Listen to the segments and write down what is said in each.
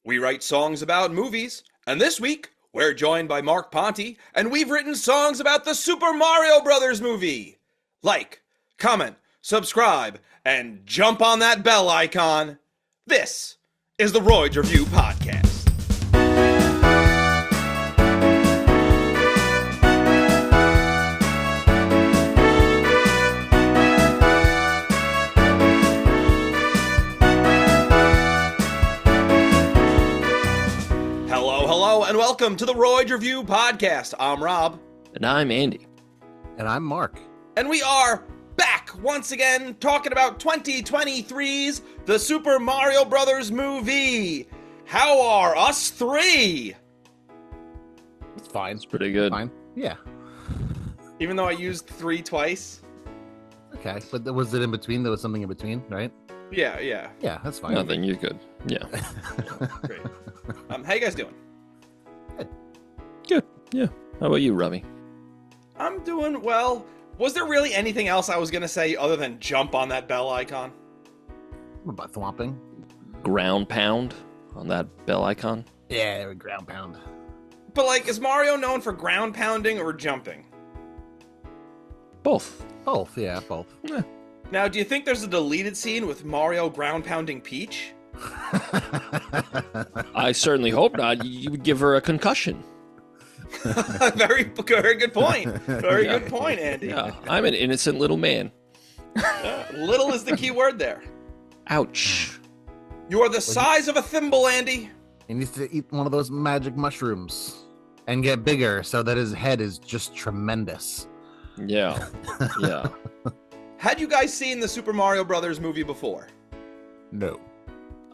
We write songs about movies, and this week we're joined by Mark Ponte, and we've written songs about the Super Mario Brothers movie. Like, comment, subscribe, and jump on that bell icon. This is the Royds Review Podcast. Hello, and welcome to the Royds Review Podcast. I'm Rob. And I'm Andy. And I'm Mark. And we are back once again talking about 2023's The Super Mario Brothers movie. How are us three? It's fine. It's pretty good. Fine. Yeah. Even though I used three twice? Okay. But was it in between? There was something in between, right? Yeah. Yeah, that's fine. Nothing, you're good. Yeah. Great. How you guys doing? Good. Yeah. How about you, Robbie? I'm doing well. Was there really anything else I was going to say other than jump on that bell icon? What about thwomping? Ground pound on that bell icon? Yeah, ground pound. But, like, is Mario known for ground pounding or jumping? Both. Both, yeah, both. Yeah. Now, do you think there's a deleted scene with Mario ground pounding Peach? I certainly hope not. You would give her a concussion. Very good point. Very good point, Andy. Yeah, I'm an innocent little man. Little is the key word there. Ouch. You are the size of a thimble, Andy. He needs to eat one of those magic mushrooms and get bigger so that his head is just tremendous. Yeah. Yeah. Had you guys seen the Super Mario Brothers movie before? No.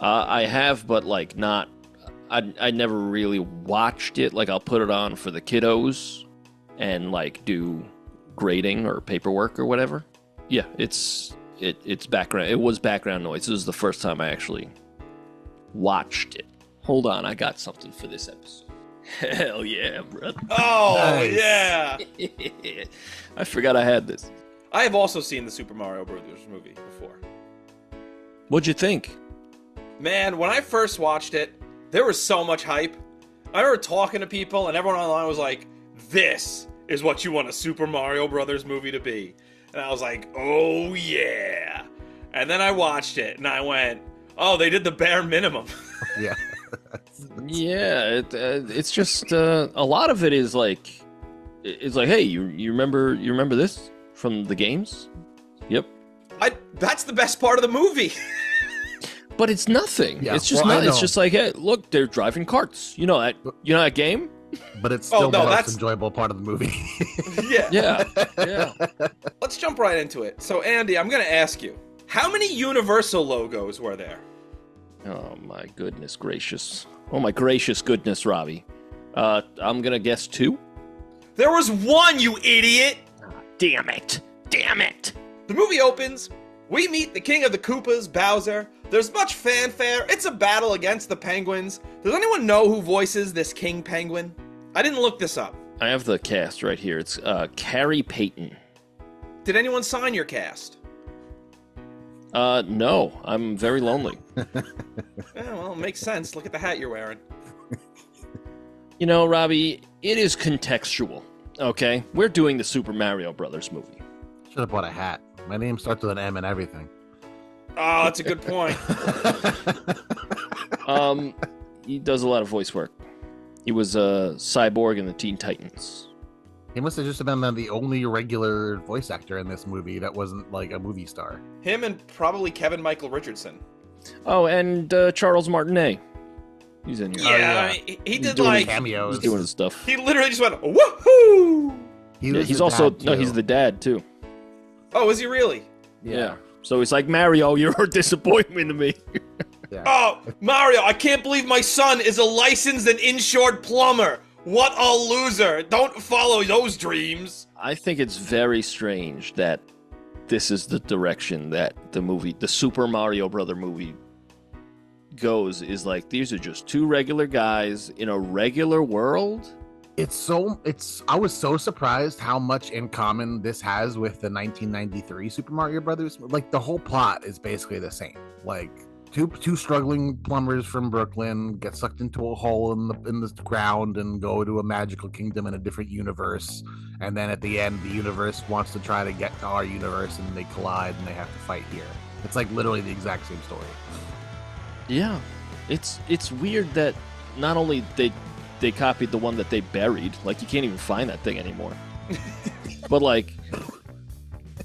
I have, but like not. I never really watched it. Like I'll put it on for the kiddos and like do grading or paperwork or whatever. Yeah, it's background. It was background noise. This was the first time I actually watched it. Hold on, I got something for this episode. Hell yeah, brother. Oh, Nice. yeah. I forgot I had this. I have also seen the Super Mario Brothers movie before. What'd you think? Man, when I first watched it, there was so much hype. I remember talking to people, and everyone online was like, this is what you want a Super Mario Brothers movie to be. And I was like, oh yeah. And then I watched it, and I went, oh, they did the bare minimum. Yeah. Yeah, it's just a lot of it is like, it's like, hey, you remember this from the games? Yep. That's the best part of the movie. But it's nothing. Yeah, It's just well, I not. It's know. just like, hey, look, they're driving carts. You know that game? But it's Oh, still no, the that's- most enjoyable part of the movie. Yeah. Yeah. Let's jump right into it. So, Andy, I'm going to ask you, how many Universal logos were there? Oh my goodness gracious. Oh my gracious goodness, Robbie. I'm gonna guess 2. There was one, you idiot! Damn it! The movie opens. We meet the king of the Koopas, Bowser. There's much fanfare. It's a battle against the penguins. Does anyone know who voices this King Penguin? I didn't look this up. I have the cast right here. It's Carrie Payton. Did anyone sign your cast? No, I'm very lonely. Yeah, well, it makes sense. Look at the hat you're wearing. You know, Robbie, it is contextual. Okay, we're doing the Super Mario Brothers movie. Should have bought a hat. My name starts with an M and everything. Oh, that's a good point. He does a lot of voice work. He was a cyborg in the Teen Titans. He must have just been the only regular voice actor in this movie that wasn't like a movie star. Him and probably Kevin Michael Richardson. Oh, and Charles Martinet. He's in here. Yeah, yeah. he did doing like... cameos. He's doing his stuff. He literally just went, woohoo! He's also he's the dad too. Oh, is he really? Yeah. So it's like, Mario, you're a disappointment to me. Yeah. Oh, Mario, I can't believe my son is a licensed and insured plumber. What a loser. Don't follow those dreams. I think it's very strange that this is the direction that the Super Mario Brother movie goes, is like, these are just two regular guys in a regular world. I was so surprised how much in common this has with the 1993 Super Mario Brothers. Like the whole plot is basically the same. Like two struggling plumbers from Brooklyn get sucked into a hole in the ground and go to a magical kingdom in a different universe. And then at the end, the universe wants to try to get to our universe, and they collide, and they have to fight here. It's like literally the exact same story. Yeah, it's weird that not only they copied the one that they buried, like you can't even find that thing anymore, but like,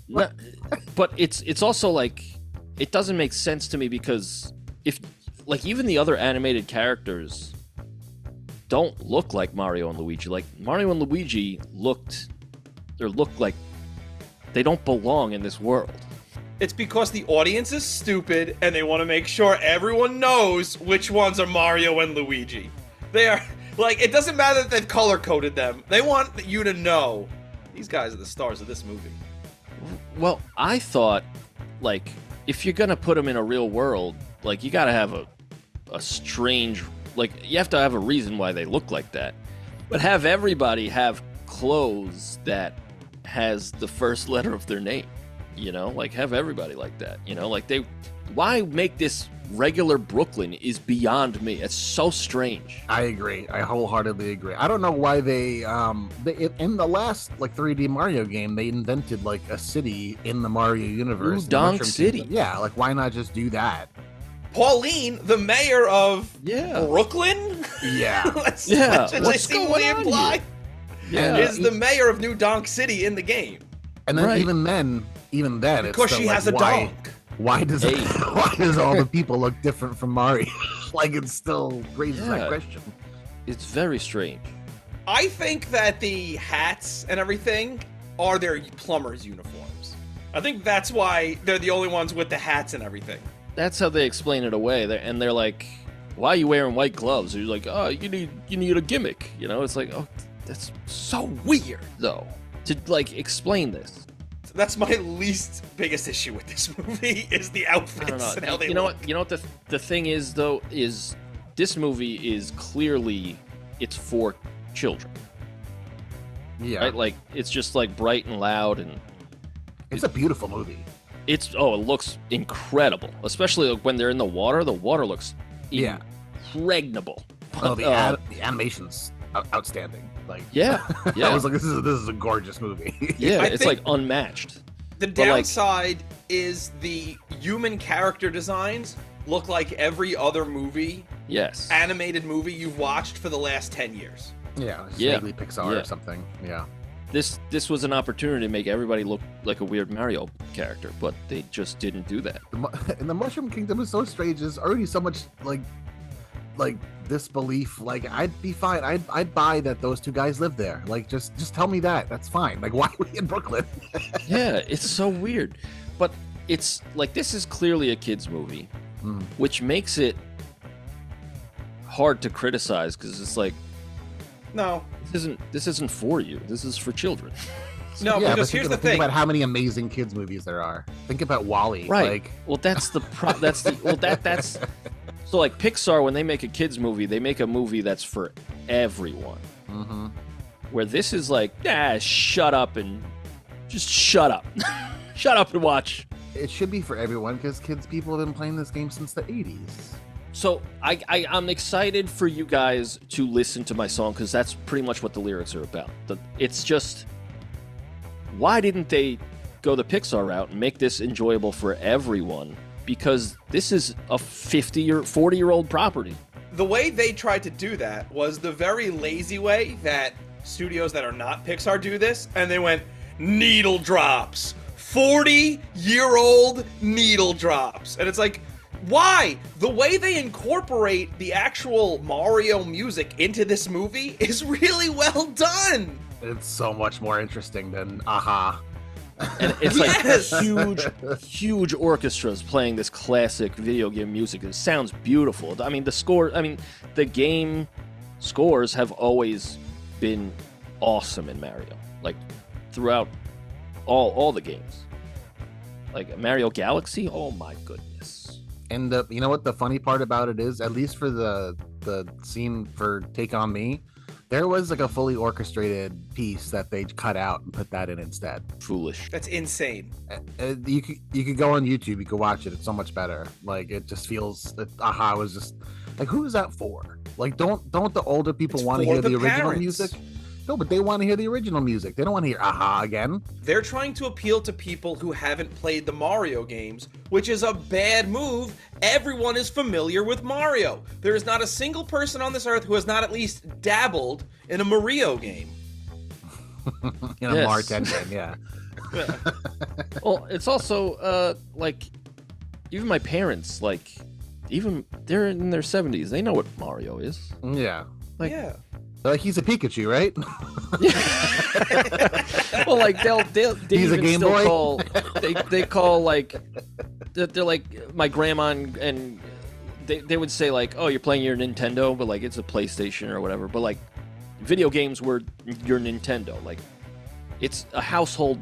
but it's also like it doesn't make sense to me because if like even the other animated characters don't look like Mario and Luigi. Like Mario and Luigi look like they don't belong in this world. It's because the audience is stupid and they want to make sure everyone knows which ones are Mario and Luigi. They are, like, it doesn't matter that they've color-coded them. They want you to know these guys are the stars of this movie. Well, I thought, like, if you're gonna put them in a real world, like, you gotta have a strange, like, you have to have a reason why they look like that. But have everybody have clothes that has the first letter of their name. You know, like have everybody like that. You know, like why make this regular Brooklyn is beyond me. It's so strange. I agree. I wholeheartedly agree. I don't know why they in the last like 3D Mario game they invented like a city in the Mario universe. Donk City. Kingdom. Yeah, like why not just do that? Pauline, the mayor of Brooklyn? Yeah. What's going on here? Yeah. Is the mayor of New Donk City in the game. And then even then, because it's she like, has a donk. Why does all the people look different from Mario? Like it still raises that question. It's very strange. I think that the hats and everything are their plumbers' uniforms. I think that's why they're the only ones with the hats and everything. That's how they explain it away. They're like, "Why are you wearing white gloves?" And you're like, "Oh, you need a gimmick." You know, it's like, "Oh, that's so weird, though." To like explain this. That's my least biggest issue with this movie is the outfits and how they look. You know what the thing is though is this movie is clearly it's for children. Yeah. Right? Like it's just like bright and loud and it's a beautiful movie. It looks incredible, especially like when they're in the water. The water looks impregnable. Oh, the animation's outstanding. Like yeah. I was like, this is a gorgeous movie. Yeah, it's like unmatched. The downside is the human character designs look like every other movie, animated movie you've watched for the last 10 years. Yeah, vaguely Pixar or something. Yeah. This was an opportunity to make everybody look like a weird Mario character, but they just didn't do that. And the Mushroom Kingdom is so strange. There's already so much like disbelief. Like I'd be fine. I'd buy that those two guys live there. Like just tell me that. That's fine. Like why are we in Brooklyn? Yeah, it's so weird. But it's like this is clearly a kids movie, which makes it hard to criticize because it's like no, this isn't for you. This is for children. No, because here's the thing. Think about how many amazing kids movies there are. Think about WALL-E. Right. Like... Well, that's that's. So, like, Pixar, when they make a kids movie, they make a movie that's for everyone. Mm-hmm. Where this is like, shut up and just shut up. Shut up and watch. It should be for everyone because people have been playing this game since the 80s. So, I'm excited for you guys to listen to my song because that's pretty much what the lyrics are about. It's just, why didn't they go the Pixar route and make this enjoyable for everyone? Because this is a 50 or 40-year-old property. The way they tried to do that was the very lazy way that studios that are not Pixar do this, and they went, needle drops. 40-year-old needle drops. And it's like, why? The way they incorporate the actual Mario music into this movie is really well done. It's so much more interesting than Aha. And it's like huge orchestras playing this classic video game music. It sounds beautiful. I mean, the game scores have always been awesome in Mario. Like throughout all the games. Like Mario Galaxy, oh my goodness. And you know what the funny part about it is, at least for the scene for Take On Me, There was like a fully orchestrated piece that they cut out and put that in instead. Foolish. That's insane. You could go on YouTube, you could watch it. It's so much better. Like it just feels. Aha was just like, who is that for? Like, don't the older people It's want to for hear the original parents. music? No, but they want to hear the original music. They don't want to hear Aha again. They're trying to appeal to people who haven't played the Mario games, which is a bad move. Everyone is familiar with Mario. There is not a single person on this earth who has not at least dabbled in a Mario game. In a Mar 10 game, yeah. Well, it's also like even my parents, like even they're in their 70s. They know what Mario is. Yeah. Like, Yeah. Like he's a Pikachu, right? well, like they He's a even Game still Boy? call they call like they're like my grandma and they would say like, oh, you're playing your Nintendo, but like it's a PlayStation or whatever. But like video games were your Nintendo. Like it's a household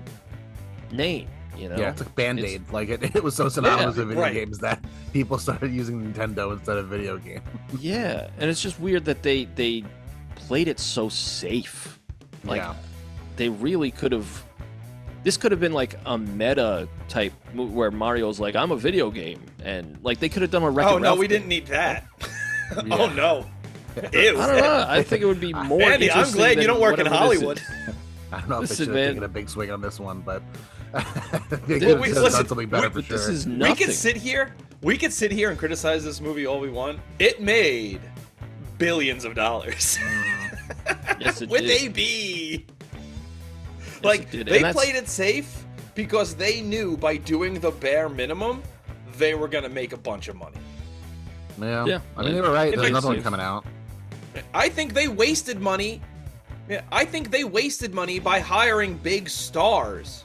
name, you know? Yeah, it's like Band-Aid. Like it was so synonymous with video right. games that people started using Nintendo instead of video game. Yeah, and it's just weird that they played it so safe. Like Yeah. they really could have. This could have been like a meta type where Mario's like, I'm a video game, and like they could have done a Wreck-It Oh no, Ralph we thing. didn't need that. Yeah. Oh no. Ew. I don't know. I think it would be more. Andy, I'm interesting glad you than don't work in whatever this Hollywood. is. I don't know if they Listen, should have man. taken a big swing on this one, but they Dude, could have listen, done something better for But sure. this is We nothing. could sit here and criticize this movie all we want. It made billions of dollars. Yes, it With did. a B. Yes, Like, it did. they And that's- played it safe because they knew by doing the bare minimum, they were going to make a bunch of money. Yeah. Yeah. I mean, they were right. It There's makes another one sense. coming out. I think they wasted money. Yeah, I think they wasted money by hiring big stars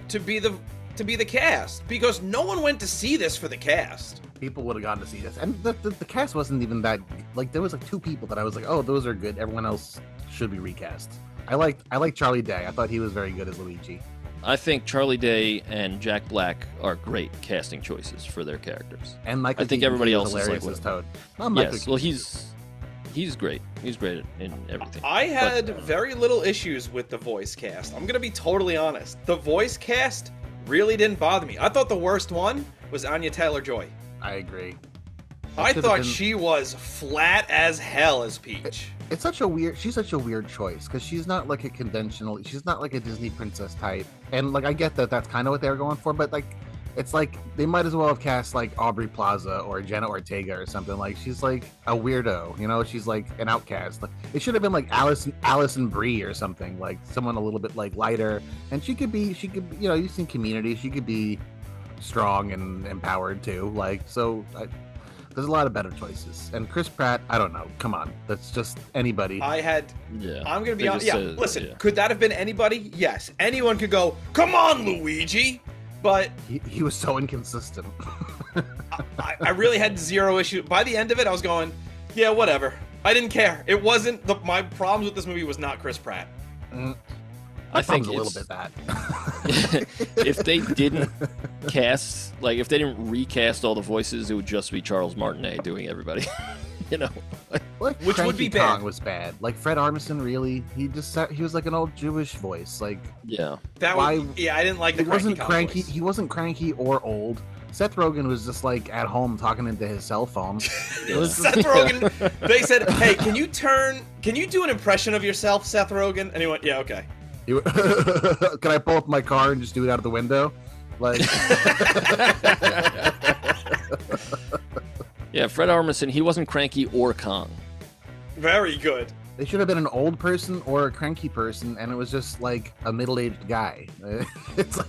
to be the cast because no one went to see this for the cast. People would have gotten to see this, and the cast wasn't even that. Like, there was like 2 people that I was like, oh, those are good. Everyone else should be recast. I like Charlie Day. I thought he was very good as Luigi. I think Charlie Day and Jack Black are great casting choices for their characters. And Michael I think Keaton, everybody he else was is hilarious like, as Toad. Not Michael Yes, well, Keaton. he's great. He's great in everything. I had very little issues with the voice cast. I'm gonna be totally honest. The voice cast really didn't bother me. I thought the worst one was Anya Taylor-Joy. I agree. I should've thought been- she was flat as hell as Peach. She's such a weird choice because she's not like a conventional, she's not like a Disney princess type. And like, I get that that's kind of what they were going for, but like, it's like they might as well have cast like Aubrey Plaza or Jenna Ortega or something. Like, she's like a weirdo, you know, she's like an outcast. Like, it should have been like Allison Brie or something, like someone a little bit like lighter. And she could, you know, you've seen Community, she could be strong and empowered too. Like, so there's a lot of better choices. And Chris Pratt, I don't know. Come on, that's just anybody. I'm gonna be They honest. just Yeah, said- listen, yeah. could that have been anybody? Yes. Anyone could go, come on, Luigi. But He was so inconsistent. I really had zero issue. By the end of it, I was going, yeah, whatever. I didn't care. It wasn't my problems with this movie was not Chris Pratt. I think a little bit that. if they didn't cast, like if they didn't recast all the voices, it would just be Charles Martinet doing everybody. You know, Like, Which would be Cranky Kong bad. was bad. Like Fred Armisen, really, he was like an old Jewish voice. Like, yeah. That Why- was, yeah, I didn't like the he wasn't Kong cranky. voice. He wasn't cranky or old. Seth Rogen was just like at home talking into his cell phone. It was Seth Rogen. They said, "Hey, can you do an impression of yourself, Seth Rogen?" And he went, "Yeah, okay." Can I pull up my car and just do it out of the window? Like, Yeah, Fred Armisen, he wasn't cranky or Kong. Very good. they should have been an old person or a cranky person, and it was just like a middle-aged guy. It's like,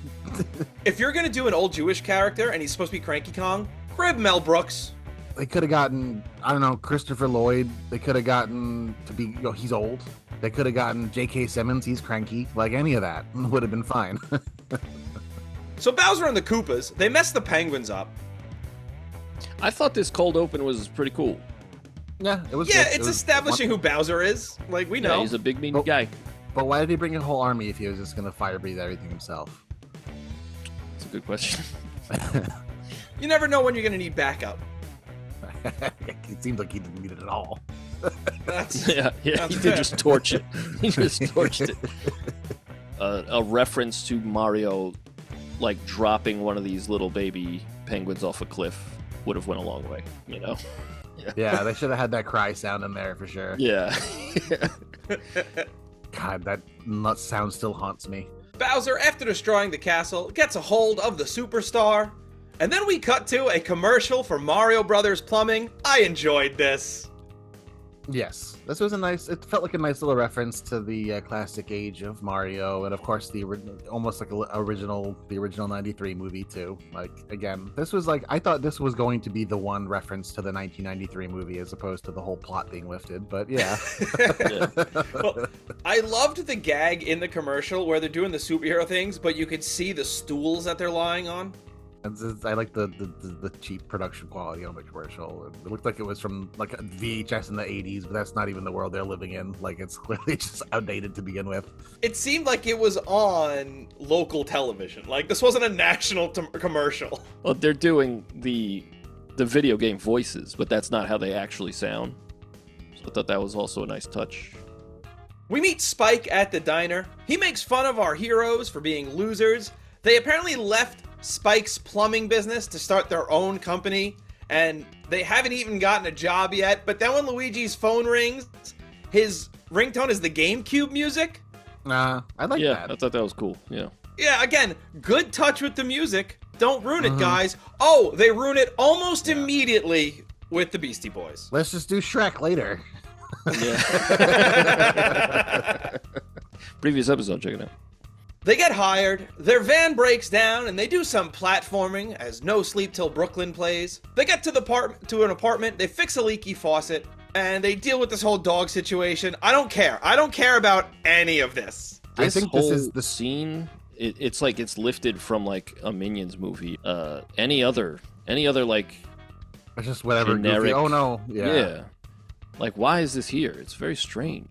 If you're gonna do an old Jewish character and he's supposed to be Cranky Kong, grab Mel Brooks. they could have gotten, I don't know, Christopher Lloyd. They could have gotten to be, he's old. They could have gotten J.K. Simmons. He's cranky. Like, any of that would have been fine. So Bowser and the Koopas, they messed the penguins up. I thought this cold open was pretty cool. Yeah, it was. Yeah, good. It it's was establishing who Bowser is. Like, we Yeah, know. he's a big mean Oh. guy. But why did he bring a whole army if he was just gonna fire breathe everything himself? It's a good question. You never know when you're gonna need backup. It seems like he didn't need it at all. Yeah, he That's did fair. just torch it. He just torched it. A reference to Mario, like dropping one of these little baby penguins off a cliff, would have went a long way. You know? Yeah, they should have had that cry sound in there for sure. Yeah. God, that sound still haunts me. Bowser, after destroying the castle, gets a hold of the superstar, and then we cut to a commercial for Mario Brothers Plumbing. I enjoyed this. Yes, this was it felt like a nice little reference to the classic age of Mario, and of course almost like the original 93 movie too. Like, again, this was like, I thought this was going to be the one reference to the 1993 movie as opposed to the whole plot being lifted, but yeah. Well, I loved the gag in the commercial where they're doing the superhero things, but you could see the stools that they're lying on. I like the cheap production quality on the commercial. It looked like it was from like a VHS in the 80s, but that's not even the world they're living in. Like, it's clearly just outdated to begin with. It seemed like it was on local television. Like, this wasn't a national commercial. Well, they're doing the video game voices, but that's not how they actually sound. So I thought that was also a nice touch. We meet Spike at the diner. He makes fun of our heroes for being losers. They apparently left Spike's plumbing business to start their own company, and they haven't even gotten a job yet. But then when Luigi's phone rings, his ringtone is the GameCube music. I like Yeah, that. I thought that was cool. Yeah. Yeah, again, good touch with the music. Don't ruin it, guys. Oh, they ruin it almost immediately with the Beastie Boys. Let's just do Shrek later. Yeah. Previous episode, check it out. They get hired, their van breaks down, and they do some platforming as No Sleep Till Brooklyn plays. They get to an apartment, they fix a leaky faucet, and they deal with this whole dog situation. I don't care. I don't care about any of this. This I think whole this is the scene. It's like it's lifted from like a Minions movie. Any other like It's just whatever. generic. Goofy. Oh no. Yeah. Like, why is this here? It's very strange.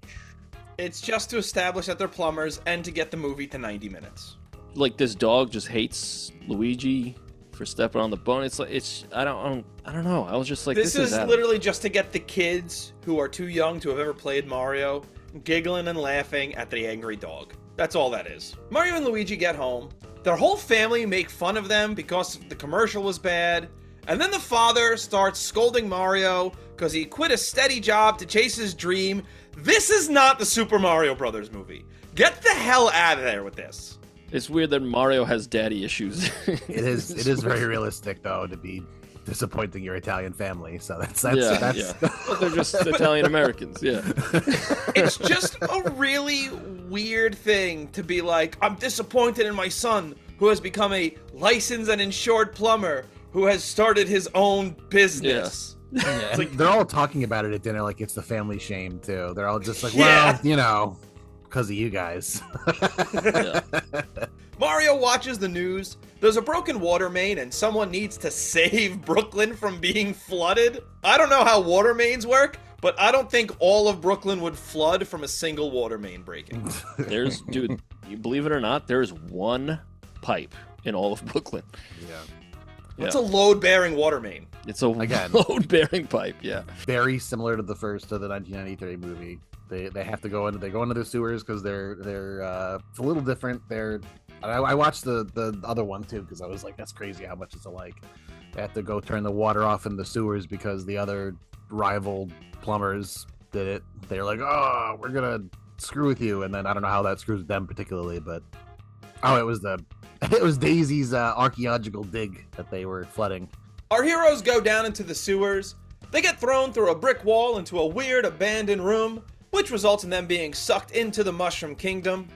It's just to establish that they're plumbers and to get the movie to 90 minutes. Like, this dog just hates Luigi for stepping on the bone. It's like, I don't know. I was just like, This is out of- literally just to get the kids who are too young to have ever played Mario giggling and laughing at the angry dog. That's all that is. Mario and Luigi get home. Their whole family make fun of them because the commercial was bad. And then the father starts scolding Mario because he quit a steady job to chase his dream. This is not the Super Mario Brothers movie. Get the hell out of there with this. It's weird that Mario has daddy issues. It is very realistic though to be disappointing your Italian family. So that's yeah. Well, they're just Italian Americans. Yeah. It's just a really weird thing to be like, I'm disappointed in my son who has become a licensed and insured plumber who has started his own business. Yeah, like- they're all talking about it at dinner like it's the family shame too. They're all just like, well, Yeah. Because of you guys. Yeah. Mario watches the news. There's a broken water main and someone needs to save Brooklyn from being flooded. I don't know how water mains work, but I don't think all of Brooklyn would flood from a single water main breaking. Dude, you believe it or not, there's one pipe in all of Brooklyn. Yeah. It's a load-bearing water main. It's a Again. load-bearing pipe. Yeah. Very similar to the 1993 movie. They have to go into the sewers because they're it's a little different. I watched the other one too because I was like, that's crazy how much it's alike. They have to go turn the water off in the sewers because the other rival plumbers did it. They're like, oh, we're gonna screw with you, and then I don't know how that screws them particularly, but it was Daisy's archaeological dig that they were flooding. Our heroes go down into the sewers. They get thrown through a brick wall into a weird abandoned room, which results in them being sucked into the Mushroom Kingdom.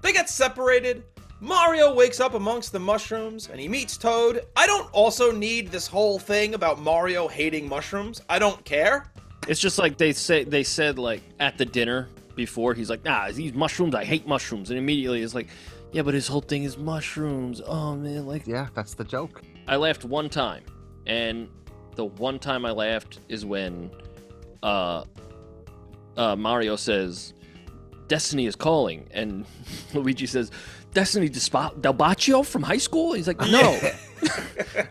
They get separated. Mario wakes up amongst the mushrooms and he meets Toad. I don't also need this whole thing about Mario hating mushrooms. I don't care. It's just like they said like at the dinner before, he's like, nah, these mushrooms, I hate mushrooms. And immediately it's like, yeah, but his whole thing is mushrooms. Oh man, like, Yeah, that's the joke. I laughed one time, and the one time I laughed is when Mario says, Destiny is calling, and Luigi says, Destiny Del Baccio from high school? He's like, no.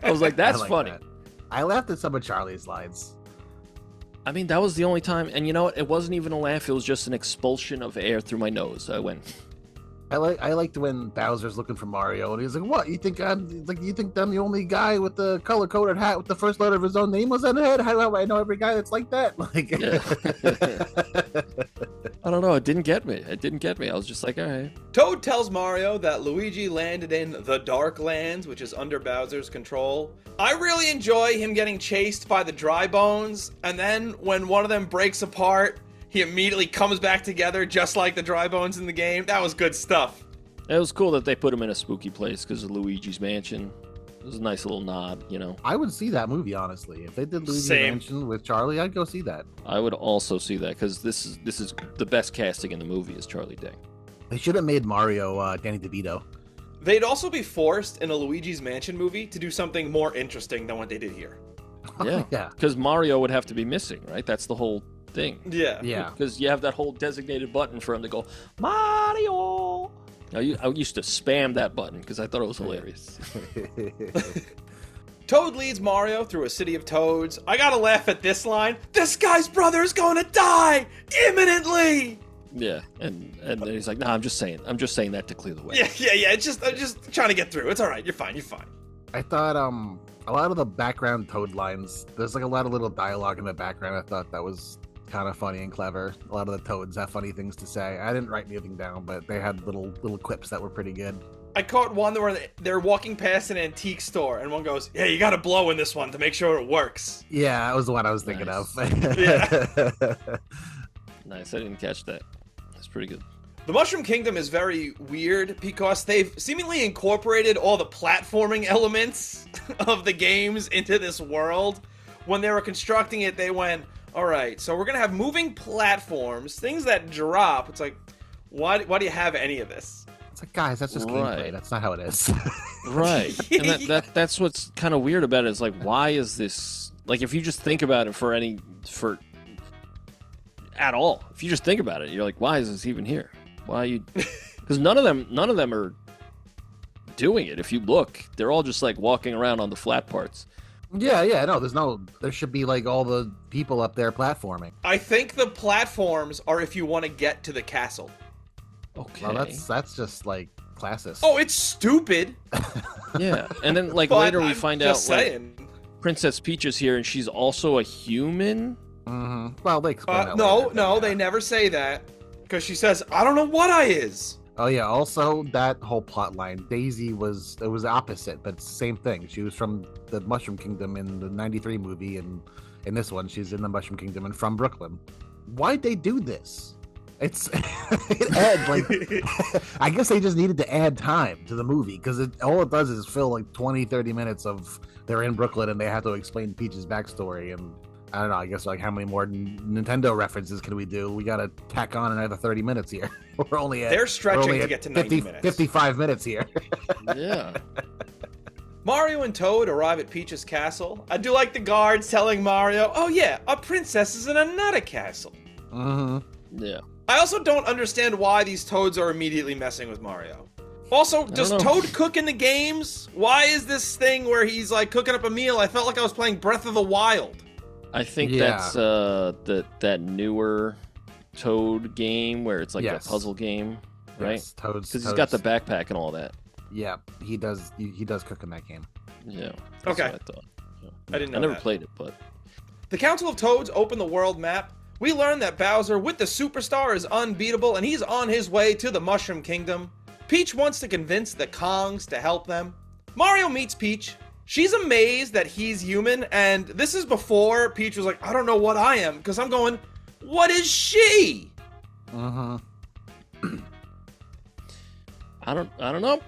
I was like, that's I like funny. that. I laughed at some of Charlie's lines. I mean, that was the only time, and you know what? It wasn't even a laugh. It was just an expulsion of air through my nose. I went. I liked when Bowser's looking for Mario, and he's like, "What? You think I'm the only guy with the color-coded hat with the first letter of his own name was on the head? How do I know every guy that's like that?" Like, I don't know. It didn't get me. I was just like, all right. Toad tells Mario that Luigi landed in the Dark Lands, which is under Bowser's control. I really enjoy him getting chased by the Dry Bones, and then when one of them breaks apart, he immediately comes back together just like the Dry Bones in the game. That was good stuff. It was cool that they put him in a spooky place because of Luigi's Mansion. It was a nice little nod, you know. I would see that movie, honestly. If they did Luigi's Same. Mansion with Charlie, I'd go see that. I would also see that because this is the best casting in the movie is Charlie Day. They should have made Mario Danny DeVito. They'd also be forced in a Luigi's Mansion movie to do something more interesting than what they did here. Yeah, Yeah. Because Mario would have to be missing, right? That's the whole thing. Yeah. Yeah. Because you have that whole designated button for him to go Mario. I used to spam that button because I thought it was hilarious. Toad leads Mario through a city of toads. I gotta laugh at this line. This guy's brother is gonna die imminently. Yeah, and then he's like, "Nah, I'm just saying that to clear the way." Yeah. I'm just trying to get through. It's all right. You're fine. I thought a lot of the background Toad lines, there's like a lot of little dialogue in the background. I thought that was kind of funny and clever. A lot of the Toads have funny things to say. I didn't write anything down, but they had little quips that were pretty good. I caught one where they're walking past an antique store, and one goes, "Yeah, you gotta blow in this one to make sure it works." Yeah, that was the one I was thinking Nice. of. Yeah. Nice, I didn't catch that. That's pretty good. The Mushroom Kingdom is very weird because they've seemingly incorporated all the platforming elements of the games into this world. When they were constructing it, they went, all right, so we're going to have moving platforms, things that drop. It's like, why do you have any of this? It's like, guys, that's just gameplay. That's not how it is. Right. And that's what's kind of weird about it is like, why is this, like, if you just think about it at all, if you just think about it, you're like, why is this even here? Why are you, because none of them are doing it. If you look, they're all just like walking around on the flat parts. Yeah, no, there should be like all the people up there platforming. I think the platforms are if you want to get to the castle. Okay. Well, that's just like classist. Oh, it's stupid. Yeah. And then like But later we I'm find just out saying. like Princess Peach is here and she's also a human. Mm-hmm. Well, they explain that No, later, they never say that because she says, "I don't know what I is." Oh yeah, also that whole plot line, Daisy was opposite, but it's the same thing. She was from the Mushroom Kingdom in the 93 movie, and in this one she's in the Mushroom Kingdom and from Brooklyn. Why'd they do this? It's it adds like I guess they just needed to add time to the movie because all it does is fill like 20-30 minutes of they're in Brooklyn and they have to explain Peach's backstory, and I don't know, I guess like how many more Nintendo references can we do? We gotta tack on another 30 minutes here. They're stretching to get to 90 minutes. 55 minutes here. Yeah. Mario and Toad arrive at Peach's castle. I do like the guards telling Mario, "Oh yeah, a princess is in another castle." Mm-hmm. Yeah. I also don't understand why these Toads are immediately messing with Mario. Also, does Toad cook in the games? Why is this thing where he's like cooking up a meal? I felt like I was playing Breath of the Wild. I think that's that newer Toad game where it's like a puzzle game, right? Yes, Toad's because he's got the backpack and all that. Yeah, he does. He does cook in that game. Yeah. Okay. What I thought. Yeah. I didn't know I never that. played it, but The Council of Toads open the world map. We learn that Bowser with the Superstar is unbeatable and he's on his way to the Mushroom Kingdom. Peach wants to convince the Kongs to help them. Mario meets Peach. She's amazed that he's human, and this is before Peach was like, "I don't know what I am," because I'm going, what is she? Mm-hmm. I don't know.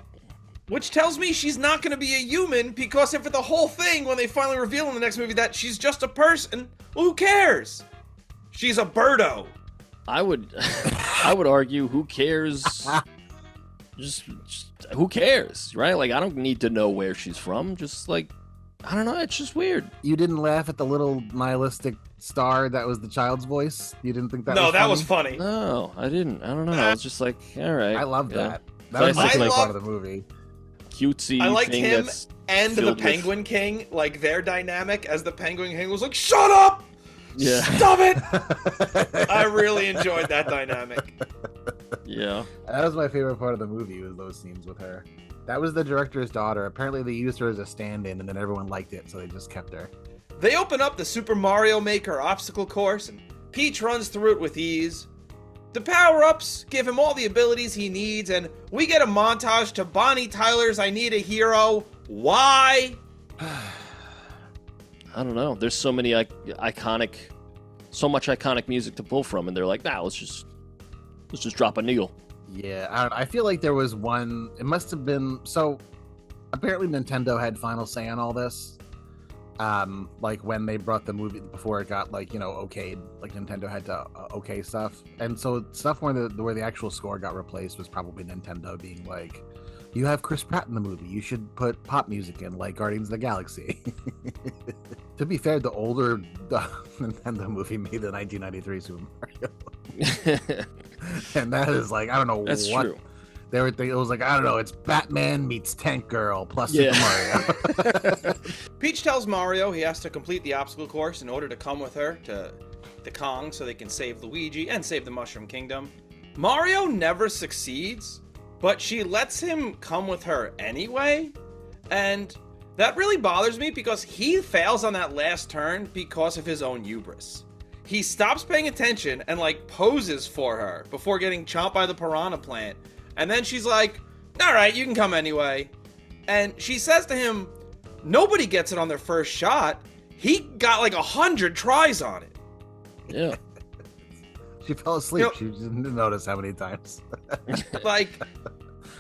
Which tells me she's not going to be a human, because if the whole thing, when they finally reveal in the next movie that she's just a person, well, who cares? She's a birdo. I would argue, who cares? just who cares, right? Like, I don't need to know where she's from. Just like, I don't know. It's just weird. You didn't laugh at the little nihilistic star that was the child's voice? You didn't think that? No, was that funny? was funny. No, I didn't. I don't know. I was just like, all right. I love yeah. that. That was Classic, the like, part of the movie. Cutesy. I liked thing him that's and the filled with- Penguin King, like their dynamic as the Penguin King was like, "Shut up! Yeah. Stop it! I really enjoyed that dynamic. Yeah. That was my favorite part of the movie, was those scenes with her. That was the director's daughter. Apparently they used her as a stand-in, and then everyone liked it, so they just kept her. They open up the Super Mario Maker obstacle course, and Peach runs through it with ease. The power-ups give him all the abilities he needs, and we get a montage to Bonnie Tyler's I Need a Hero. Why? I don't know. There's so many iconic music to pull from, and they're like, nah, let's just drop a needle. Yeah, I feel like there was one. It must have been so. Apparently, Nintendo had final say on all this. Like when they brought the movie before it got okayed. Like Nintendo had to okay stuff, and so stuff where the actual score got replaced was probably Nintendo being like, "You have Chris Pratt in the movie. You should put pop music in, like Guardians of the Galaxy." To be fair, the older Nintendo movie made the 1993 Super Mario. And that is like, I don't know. That's what true. They were thinking, it was like, I don't know, it's Batman meets Tank Girl plus Yeah. Super Mario. Peach tells Mario he has to complete the obstacle course in order to come with her to the Kong so they can save Luigi and save the Mushroom Kingdom. Mario never succeeds, but she lets him come with her anyway, and that really bothers me because he fails on that last turn because of his own hubris. He stops paying attention and poses for her before getting chomped by the piranha plant. And then she's like, all right, you can come anyway. And she says to him, nobody gets it on their first shot. He got 100 tries on it. Yeah. She fell asleep. She didn't notice how many times.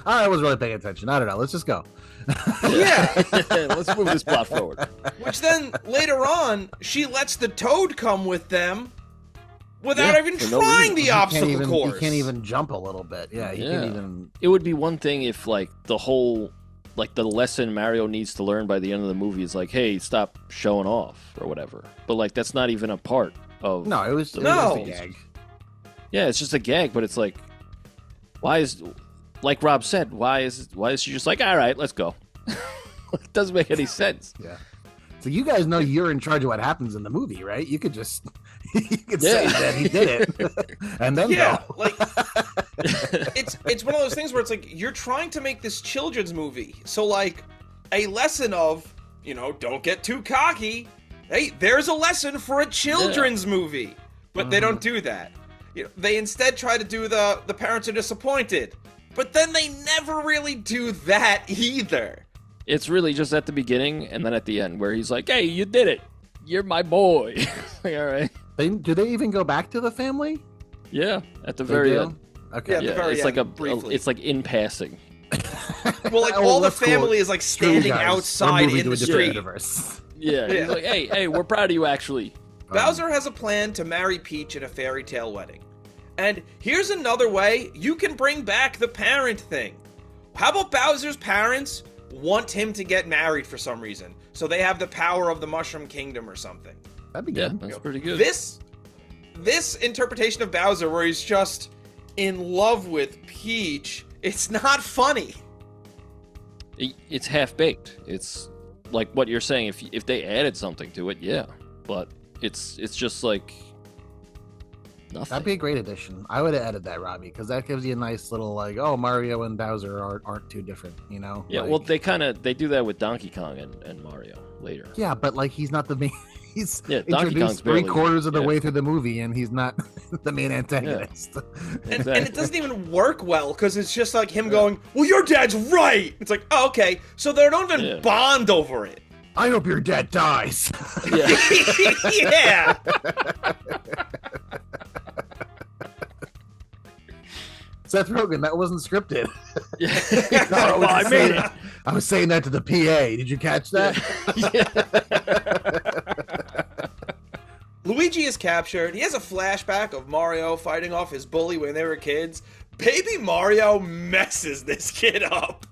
I was really paying attention. I don't know. Let's just go. Yeah. Let's move this plot forward. Which then, later on, she lets the Toad come with them without even for no trying reason. the obstacle course. He can't even jump a little bit. Yeah, he can't even... It would be one thing if, the whole... the lesson Mario needs to learn by the end of the movie is hey, stop showing off, or whatever. But, that's not even a part of... No, it was just No. a gag. Yeah, it's just a gag, but it's why is... Like Rob said, why is she just all right, let's go? It doesn't make any sense. Yeah. So you guys know you're in charge of what happens in the movie, right? You could just say that he did it, and then go. It's one of those things where it's you're trying to make this children's movie, so a lesson of don't get too cocky. Hey, there's a lesson for a children's movie, but they don't do that. They instead try to do the parents are disappointed. But then they never really do that either. It's really just at the beginning and then at the end where he's like, hey, you did it. You're my boy. All right. Do they even go back to the family? Yeah, at the very end. Okay. Yeah, at the very it's end, briefly. it's in passing. Well, all the family is standing outside in the street. Universe. Yeah, he's like, hey, we're proud of you, actually. Bowser has a plan to marry Peach at a fairy tale wedding. And here's another way you can bring back the parent thing. How about Bowser's parents want him to get married for some reason, so they have the power of the Mushroom Kingdom or something? That'd be Yeah, good. that's pretty good. This interpretation of Bowser where he's just in love with Peach, it's not funny. It's half-baked. It's like what you're saying. If they added something to it, yeah. But it's just nothing. That'd be a great addition. I would have added that, Robbie, because that gives you a nice little Mario and Bowser aren't too different, Yeah, well, they do that with Donkey Kong and Mario later. Yeah, but he's not the main. He's Donkey Kong's introduced barely, 3/4 of the way through the movie, and he's not the main antagonist. And it doesn't even work well because it's just him going, "Well, your dad's right." It's oh, okay, so they don't even bond over it. I hope your dad dies. Yeah. Yeah. Seth Rogen, that wasn't scripted. Yeah. No, Well, I made it. I was saying that to the PA. Did you catch that? Luigi is captured. He has a flashback of Mario fighting off his bully when they were kids. Baby Mario messes this kid up.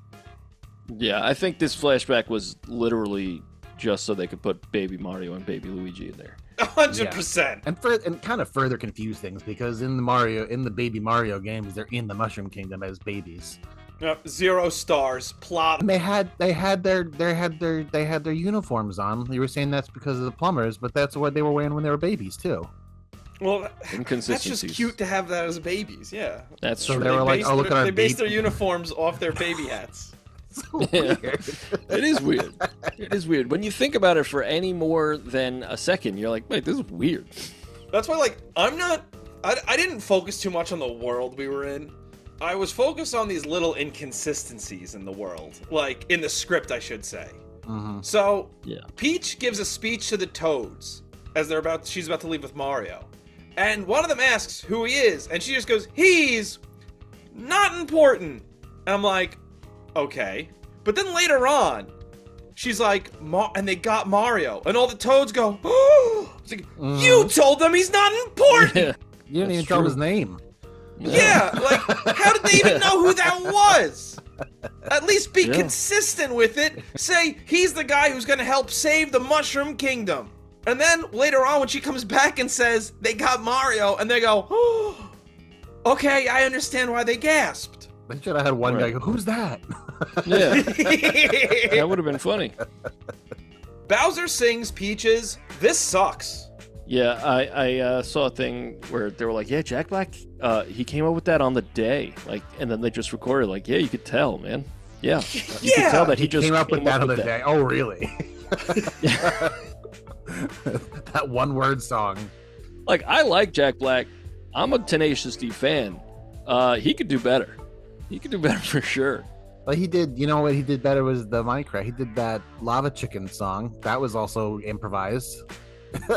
Yeah, I think this flashback was literally just so they could put Baby Mario and Baby Luigi in there. 100%. And kind of further confuse things because in the Baby Mario games, they're in the Mushroom Kingdom as babies. Yep, 0 stars. Plot. And they had their uniforms on. You were saying that's because of the plumbers, but that's what they were wearing when they were babies too. Well, that's Inconsistencies. just cute to have that as babies. Yeah. That's So true. they were like, "Oh, look at our They based baby." their uniforms off their baby hats. So Yeah. weird. It is weird. It is weird. When you think about it for any more than a second, you're like, wait, this is weird. That's why, like, I didn't focus too much on the world we were in. I was focused on these little inconsistencies in the world. Like, in the script, I should say. Mhm. So, Yeah. Peach gives a speech to the Toads as she's about to leave with Mario. And one of them asks who he is, and she just goes, "He's not important." And I'm like, okay. But then later on, she's like, and they got Mario, and all the Toads go, "Oh!" It's like, you told them he's not important. Yeah. You didn't even That's tell true. his name. Yeah, like, how did they even know who that was? At least be Yeah. consistent with it. Say, he's the guy who's gonna help save the Mushroom Kingdom. And then later on, when she comes back and says they got Mario, and they go, "Oh, okay, I understand why they gasped." They should have had one guy Right. go, "Who's that?" Yeah. That would have been funny. Bowser sings Peaches, "This sucks." Yeah, I saw a thing where they were like, yeah, Jack Black, he came up with that on the day. Like, and then they just recorded, like, yeah, you could tell, man. Yeah. You could tell that he just came up with that on the that. day. Oh, really? That one word song. Like, I like Jack Black. I'm a Tenacious D fan. He could do better. He could do better for sure. But he did, you know what he did better was the Minecraft. He did that Lava Chicken song. That was also improvised.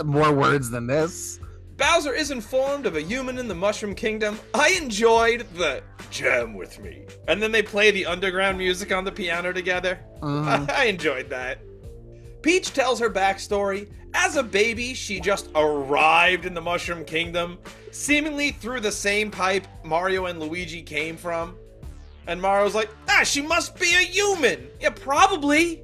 More words than this. Bowser is informed of a human in the Mushroom Kingdom. I enjoyed the jam with me. And then they play the underground music on the piano together. I enjoyed that. Peach tells her backstory. As a baby, she just arrived in the Mushroom Kingdom, seemingly through the same pipe Mario and Luigi came from. And Mario's like, she must be a human. Yeah, probably.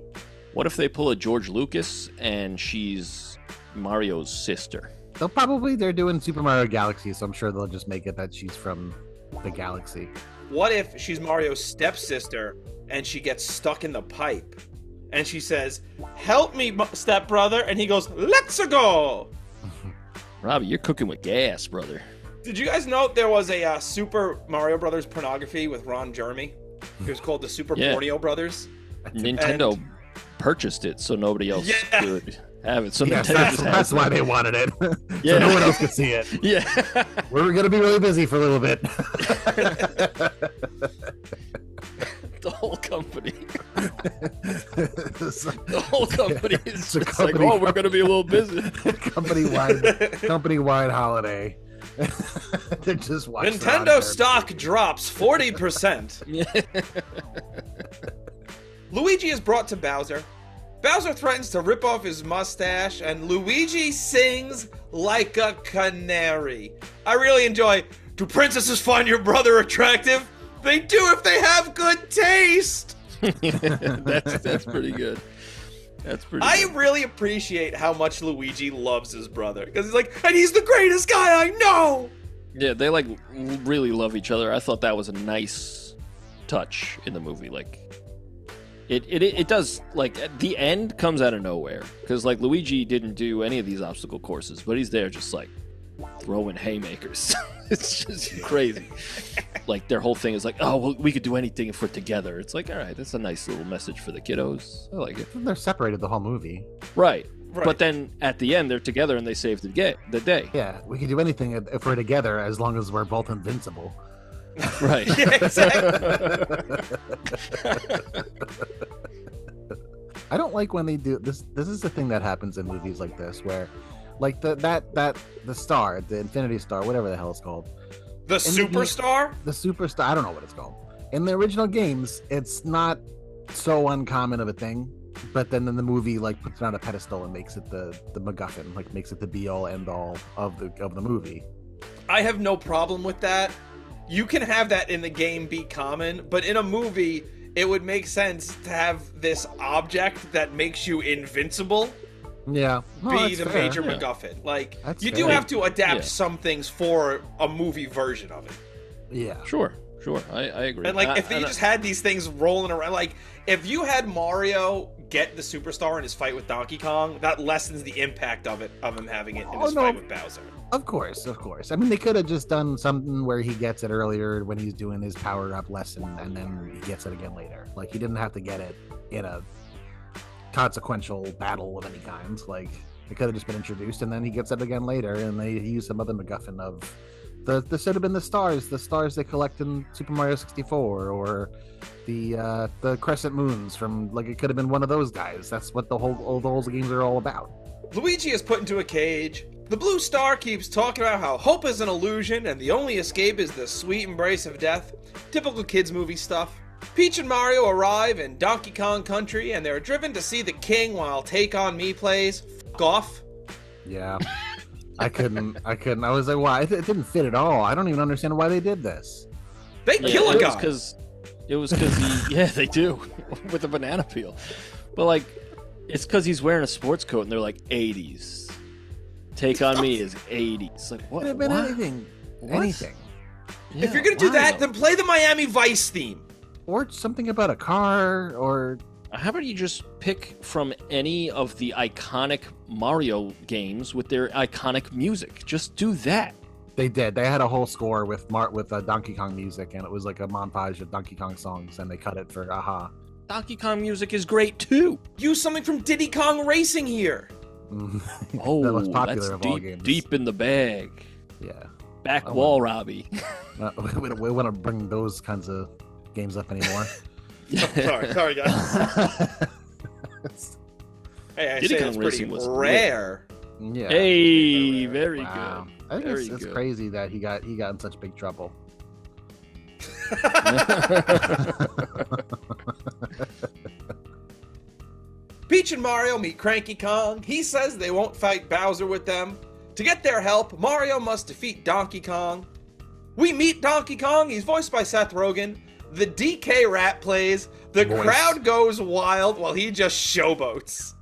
What if they pull a George Lucas and she's Mario's sister? They're doing Super Mario Galaxy, so I'm sure they'll just make it that she's from the galaxy. What if she's Mario's stepsister and she gets stuck in the pipe? And she says, "Help me, stepbrother." And he goes, "Let's go." Robbie, you're cooking with gas, brother. Did you guys know there was a Super Mario Brothers pornography with Ron Jeremy? It was called the Super Yeah. Pornio Brothers. Nintendo purchased it so nobody else could have it. So Yes, Nintendo just has that's why it. they wanted it. Yeah. So no one else could see it. Yeah. We're going to be really busy for a little bit. The whole company. It's The whole company is It's a just company- like, oh, we're going to be a little busy. company-wide holiday. They're just watching Nintendo stock drops 40%. Luigi is brought to Bowser. Bowser threatens to rip off his mustache, and Luigi sings like a canary. I really enjoy, "Do princesses find your brother attractive? They do if they have good taste." That's pretty good. That's pretty I good. really appreciate how much Luigi loves his brother, because he's like, "And he's the greatest guy I know." Yeah, they like really love each other. I thought that was a nice touch in the movie. Like, it does, like, at the end comes out of nowhere, because like Luigi didn't do any of these obstacle courses, but he's there just like throwing haymakers. It's just crazy. Like, their whole thing is like, oh, well, we could do anything if we're together. It's like, all right, that's a nice little message for the kiddos. I like it. They're separated the whole movie. Right. Right. But then at the end, they're together and they save the day. Yeah, we can do anything if we're together as long as we're both invincible. Right. Yeah, exactly. I don't like when they do this. This is the thing that happens in movies like this, where, like the star, the Infinity Star, whatever the hell it's called, The superstar? the superstar. I don't know what it's called. In the original games, it's not so uncommon of a thing, but then in the movie, like, puts it on a pedestal and makes it the MacGuffin, like makes it the be all end all of the movie. I have no problem with that. You can have that in the game be common, but in a movie, it would make sense to have this object that makes you invincible Yeah, no, be that's the fair. major Yeah. MacGuffin. Like, That's you do fair. have to adapt Yeah. some things for a movie version of it. Yeah, Sure. Sure. I agree. And like, if you just had these things rolling around, like if you had Mario get the superstar in his fight with Donkey Kong, that lessens the impact of him having it in his fight with Bowser. Of course. I mean, they could have just done something where he gets it earlier when he's doing his power-up lesson, and then he gets it again later. Like, he didn't have to get it in a consequential battle of any kind. Like, it could have just been introduced, and then he gets it again later, and they use some other MacGuffin of this should have been the stars they collect in Super Mario 64, or the crescent moons from, like, it could have been one of those guys. That's what all those games are all about. Luigi is put into a cage. The blue star keeps talking about how hope is an illusion and the only escape is the sweet embrace of death. Typical kids movie stuff. Peach and Mario arrive in Donkey Kong Country and they're driven to see the king while Take On Me plays. F*** off. Yeah. I couldn't. I was like, why? It didn't fit at all. I don't even understand why they did this. They kill a guy. It was because yeah, they do. With a banana peel. But like, it's because he's wearing a sports coat and they're like 80s. Take On Me is 80s. Like, what? Could have been anything. What? Anything. Yeah, if you're going to do that, then play the Miami Vice theme. Or something about a car, or... How about you just pick from any of the iconic Mario games with their iconic music? Just do that. They did. They had a whole score with Donkey Kong music, and it was like a montage of Donkey Kong songs, and they cut it for Aha. Donkey Kong music is great, too. Use something from Diddy Kong Racing here. Oh, the most popular that's of all games. Deep in the bag. Yeah. Back wall, Robbie. We want to bring those kinds of games up anymore. Sorry, guys. Hey, I Diddy say Kong it's Racing pretty was rare. Yeah. Hey, very Wow. good. I think Very it's good. crazy that he got in such big trouble. Peach and Mario meet Cranky Kong. He says they won't fight Bowser with them. To get their help, Mario must defeat Donkey Kong. We meet Donkey Kong. He's voiced by Seth Rogen. The DK rap plays. The crowd goes wild while he just showboats.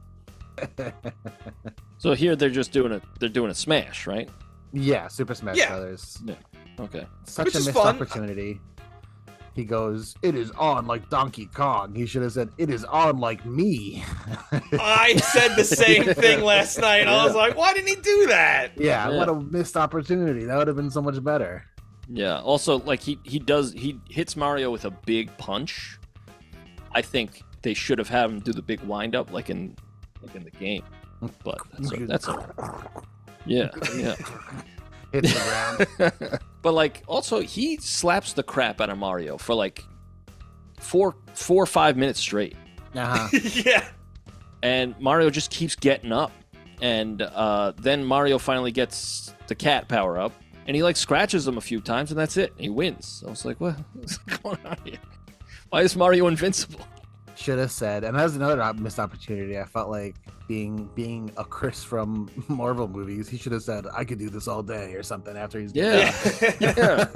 So here they're doing a smash, right? Yeah, Super Smash Brothers. Yeah. Okay. Such Which a is missed fun. opportunity. He goes, "It is on like Donkey Kong." He should have said, "It is on like me." I said the same thing last night. I was like, why didn't he do that? Yeah, Yeah. what a missed opportunity. That would have been so much better. Yeah. Also, like he hits Mario with a big punch. I think they should have had him do the big wind up like in the game. But that's yeah. Hits the ground. But like also he slaps the crap out of Mario for like 4 or 5 minutes straight. Uh-huh. Yeah. And Mario just keeps getting up. And then Mario finally gets the cat power up. And he like scratches him a few times and that's it. He wins. I was like, what's going on here? Why is Mario invincible? Should have said, and that was another missed opportunity. I felt like being a Chris from Marvel movies, he should have said, "I could do this all day" or something after he's Yeah. Yeah.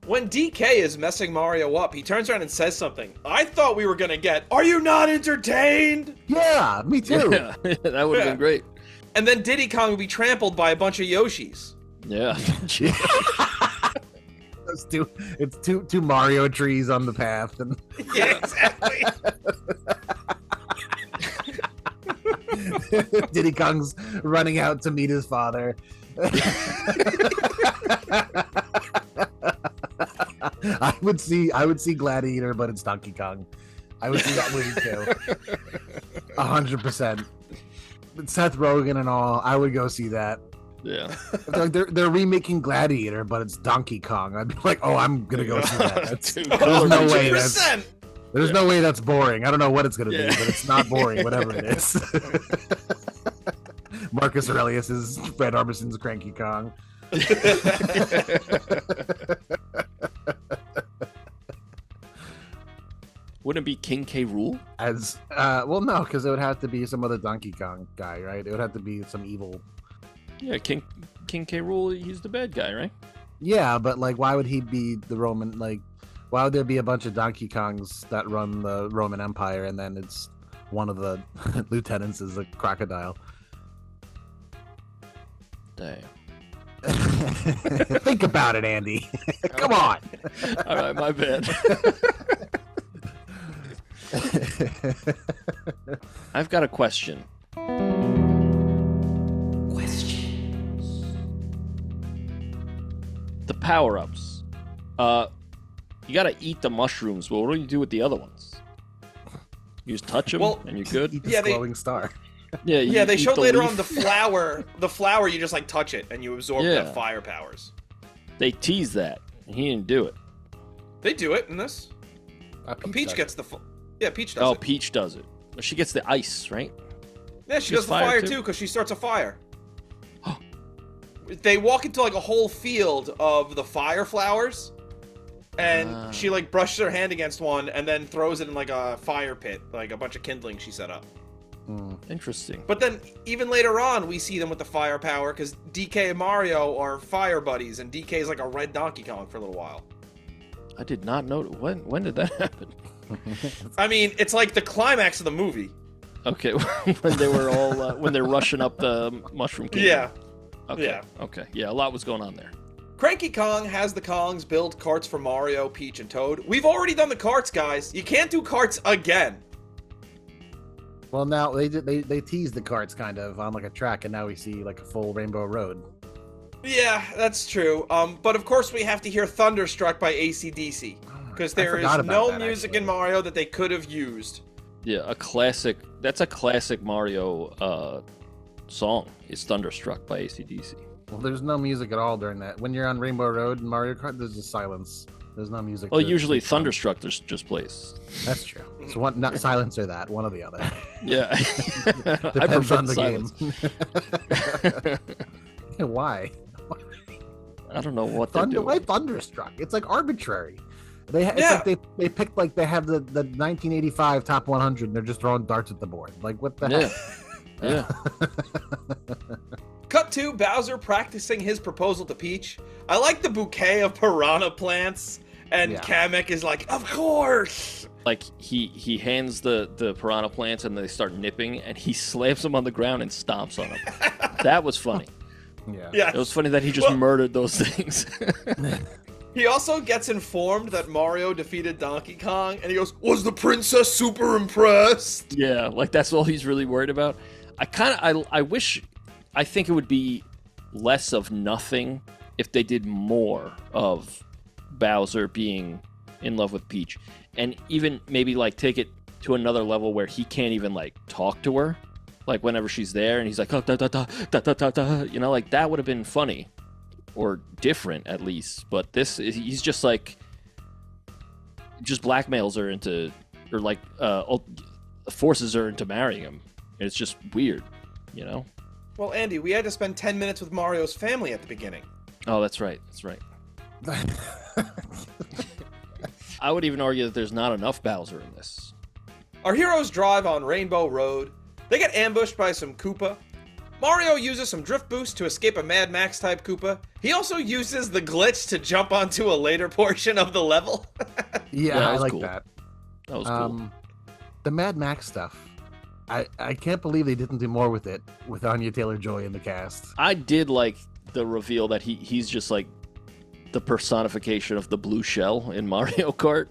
When DK is messing Mario up, he turns around and says something. I thought we were going to get, "Are you not entertained?" Yeah, me too. Yeah. That would have been great. And then Diddy Kong would be trampled by a bunch of Yoshis. Yeah. It's two Mario trees on the path, and Yeah, exactly. Diddy Kong's running out to meet his father. I would see Gladiator, but it's Donkey Kong. I would see that movie too. 100%. Seth Rogen and all, I would go see that. Yeah. They're remaking Gladiator, but it's Donkey Kong. I'd be like, oh, I'm gonna go see that. Dude, There's no way 100%. There's no way that's boring. I don't know what it's gonna be, Yeah. but it's not boring, whatever it is. Marcus Aurelius is Fred Armisen's Cranky Kong. Wouldn't it be King K. Rool? As well, no, because it would have to be some other Donkey Kong guy, right? It would have to be some evil. Yeah, King K. Rool, he's the bad guy, right? Yeah, but like, why would he be the Roman? Like, why would there be a bunch of Donkey Kongs that run the Roman Empire, and then it's one of the lieutenants is a crocodile? Damn. Think about it, Andy. Come on. All right, my bad. I've got a question. The power-ups. You gotta eat the mushrooms. Well, what do you do with the other ones? You just touch them and you're good? Eat the glowing star. Yeah, they showed later leaf. on the flower. The flower, you just like touch it and you absorb the fire powers. They tease that. And he didn't do it. They do it in this. Peach gets the. Peach does it. Peach does it. She gets the ice, right? Yeah, she does the fire too because she starts a fire. They walk into like a whole field of the fire flowers, and she like brushes her hand against one and then throws it in like a fire pit, like a bunch of kindling she set up. Interesting. But then even later on, we see them with the fire power because DK and Mario are fire buddies, and DK is like a red Donkey Kong for a little while. I did not know. When did that happen? I mean, it's like the climax of the movie. Okay, when they were all when they're rushing up the Mushroom Kingdom. Yeah. Okay. Yeah. Okay. Yeah, a lot was going on there. Cranky Kong has the Kongs build carts for Mario, Peach, and Toad. We've already done the carts, guys. You can't do carts again. Well, now they teased the carts kind of on like a track, and now we see like a full Rainbow Road. Yeah, that's true. But of course we have to hear Thunderstruck by AC/DC because there is no music in Mario that they could have used. Yeah, a classic. That's a classic Mario song. Is Thunderstruck by AC/DC. Well, there's no music at all during that. When you're on Rainbow Road in Mario Kart, there's just silence. There's no music. Well, usually Thunderstruck just plays. That's true. So one, not silence or that, one or the other. Yeah. I Depends prefer on the silence. game. Yeah, why? I don't know what they're doing. Why Thunderstruck? It's like arbitrary. It's like they picked like they have the 1985 top 100 and they're just throwing darts at the board. Like what the heck? Yeah. Cut to Bowser practicing his proposal to Peach. I like the bouquet of piranha plants, and Kamek is like, of course! Like, he hands the piranha plants, and they start nipping, and he slams them on the ground and stomps on them. That was funny. Yeah. It was funny that he just murdered those things. He also gets informed that Mario defeated Donkey Kong, and he goes, was the princess super impressed? Yeah, like, that's all he's really worried about. I think it would be less of nothing if they did more of Bowser being in love with Peach, and even maybe like take it to another level where he can't even like talk to her, like whenever she's there, and he's like, oh, da, da, da, da, da, da, da. You know, like that would have been funny or different at least. But he's just like blackmails her into, or like forces her into marrying him. And it's just weird, you know. Well, Andy, we had to spend 10 minutes with Mario's family at the beginning. Oh, that's right. I would even argue that there's not enough Bowser in this. Our heroes drive on Rainbow Road. They get ambushed by some Koopa. Mario uses some drift boost to escape a Mad Max type Koopa. He also uses the glitch to jump onto a later portion of the level. Yeah, I like cool. that. That was cool. The Mad Max stuff. I can't believe they didn't do more with it with Anya Taylor-Joy in the cast. I did like the reveal that he's just like the personification of the blue shell in Mario Kart,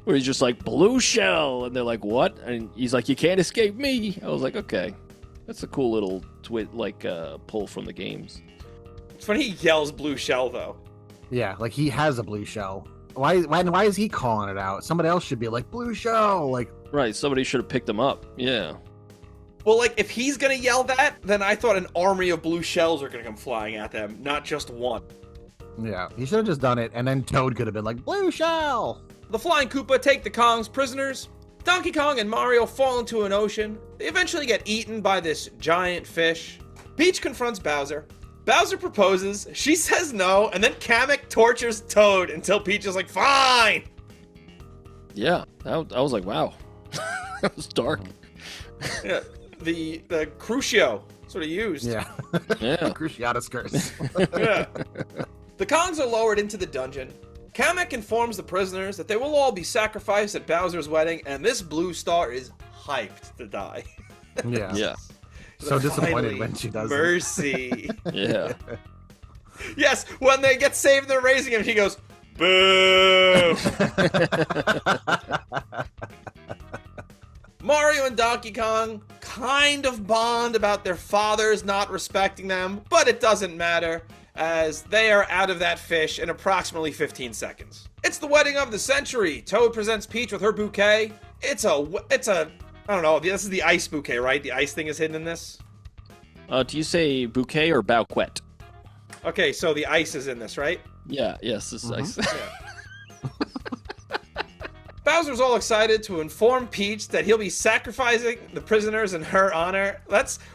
where he's just like, blue shell, and they're like, what? And he's like, you can't escape me. I was like, okay, that's a cool little pull from the games. It's funny he yells blue shell though. Yeah, like he has a blue shell. Why is he calling it out? Somebody else should be like, blue shell, like. Right, somebody should have picked him up. Yeah. Well, like, if he's gonna yell that, then I thought an army of blue shells are gonna come flying at them, not just one. Yeah, he should have just done it, and then Toad could have been like, blue shell! The Flying Koopa take the Kongs prisoners. Donkey Kong and Mario fall into an ocean. They eventually get eaten by this giant fish. Peach confronts Bowser. Bowser proposes, she says no, and then Kamek tortures Toad until Peach is like, fine! Yeah, I was like, wow. That was dark. Yeah. The Crucio sort of used. Yeah. Cruciatus curse. Yeah. The Kongs are lowered into the dungeon. Kamek informs the prisoners that they will all be sacrificed at Bowser's wedding, and this blue star is hyped to die. Yeah. So disappointed when she does Mercy. Yeah. Yes, when they get saved, they're raising him. He goes, boo. Mario and Donkey Kong kind of bond about their fathers not respecting them, but it doesn't matter, as they are out of that fish in approximately 15 seconds. It's the wedding of the century. Toad presents Peach with her bouquet. It's a, I don't know, this is the ice bouquet, right? The ice thing is hidden in this? Do you say bouquet or bouquet? Okay, so the ice is in this, right? Yeah, yes, this is ice. Yeah. Bowser's all excited to inform Peach that he'll be sacrificing the prisoners in her honor.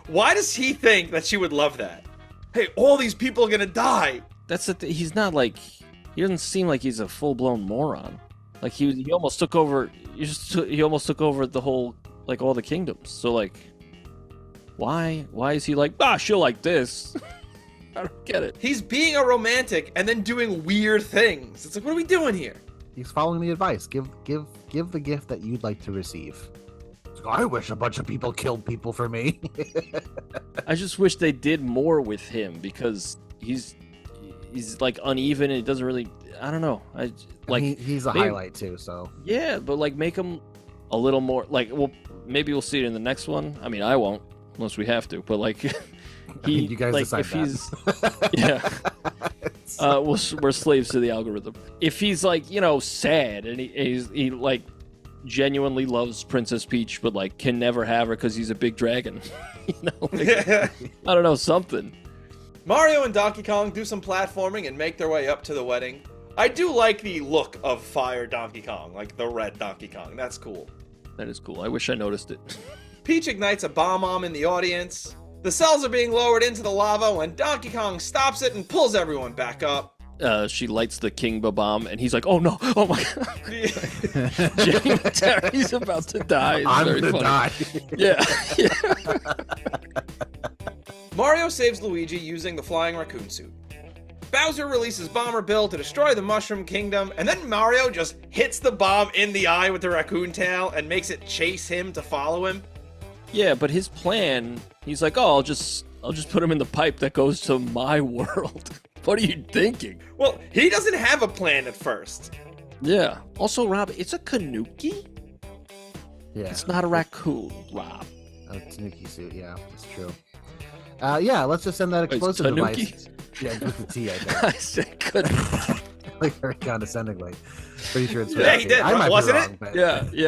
Why does he think that she would love that? Hey, all these people are gonna die. That's he's not like, he doesn't seem like he's a full-blown moron. Like he almost took over, he almost took over the whole, like all the kingdoms. So like, why is he like, she'll like this? I don't get it. He's being a romantic and then doing weird things. It's like, what are we doing here? He's following the advice. Give the gift that you'd like to receive. It's like, I wish a bunch of people killed people for me. I just wish they did more with him because he's like uneven and it doesn't really. I don't know. He's a highlight too. So yeah, but like make him a little more like. Well, maybe we'll see it in the next one. I mean, I won't unless we have to. But like, you guys like decide if that. he's yeah. We're slaves to the algorithm. If he's like, sad and he like genuinely loves Princess Peach, but like can never have her because he's a big dragon, I don't know, something. Mario and Donkey Kong do some platforming and make their way up to the wedding. I do like the look of Fire Donkey Kong, like the red Donkey Kong. That's cool. That is cool. I wish I noticed it. Peach ignites a bomb in the audience. The cells are being lowered into the lava when Donkey Kong stops it and pulls everyone back up. She lights the King bomb, and he's like, "Oh no! Oh my god!" Terry's about to die. It's I'm very gonna funny. die. Yeah. Mario saves Luigi using the flying raccoon suit. Bowser releases Bomber Bill to destroy the Mushroom Kingdom, and then Mario just hits the bomb in the eye with the raccoon tail and makes it chase him to follow him. Yeah, but his plan, he's like, "Oh, I'll just put him in the pipe that goes to my world." What are you thinking? Well, he doesn't have a plan at first. Yeah. Also, Rob, it's a Kanuki? Yeah, It's not a raccoon, Rob. a Tanuki suit. Yeah, that's true. Yeah, let's just send that Wait, explosive Tanuki? device. Yeah, with the T, I think. I said Kanuki. Like very condescendingly. Pretty sure it's. Yeah, he did, I might wasn't be it? wrong, but,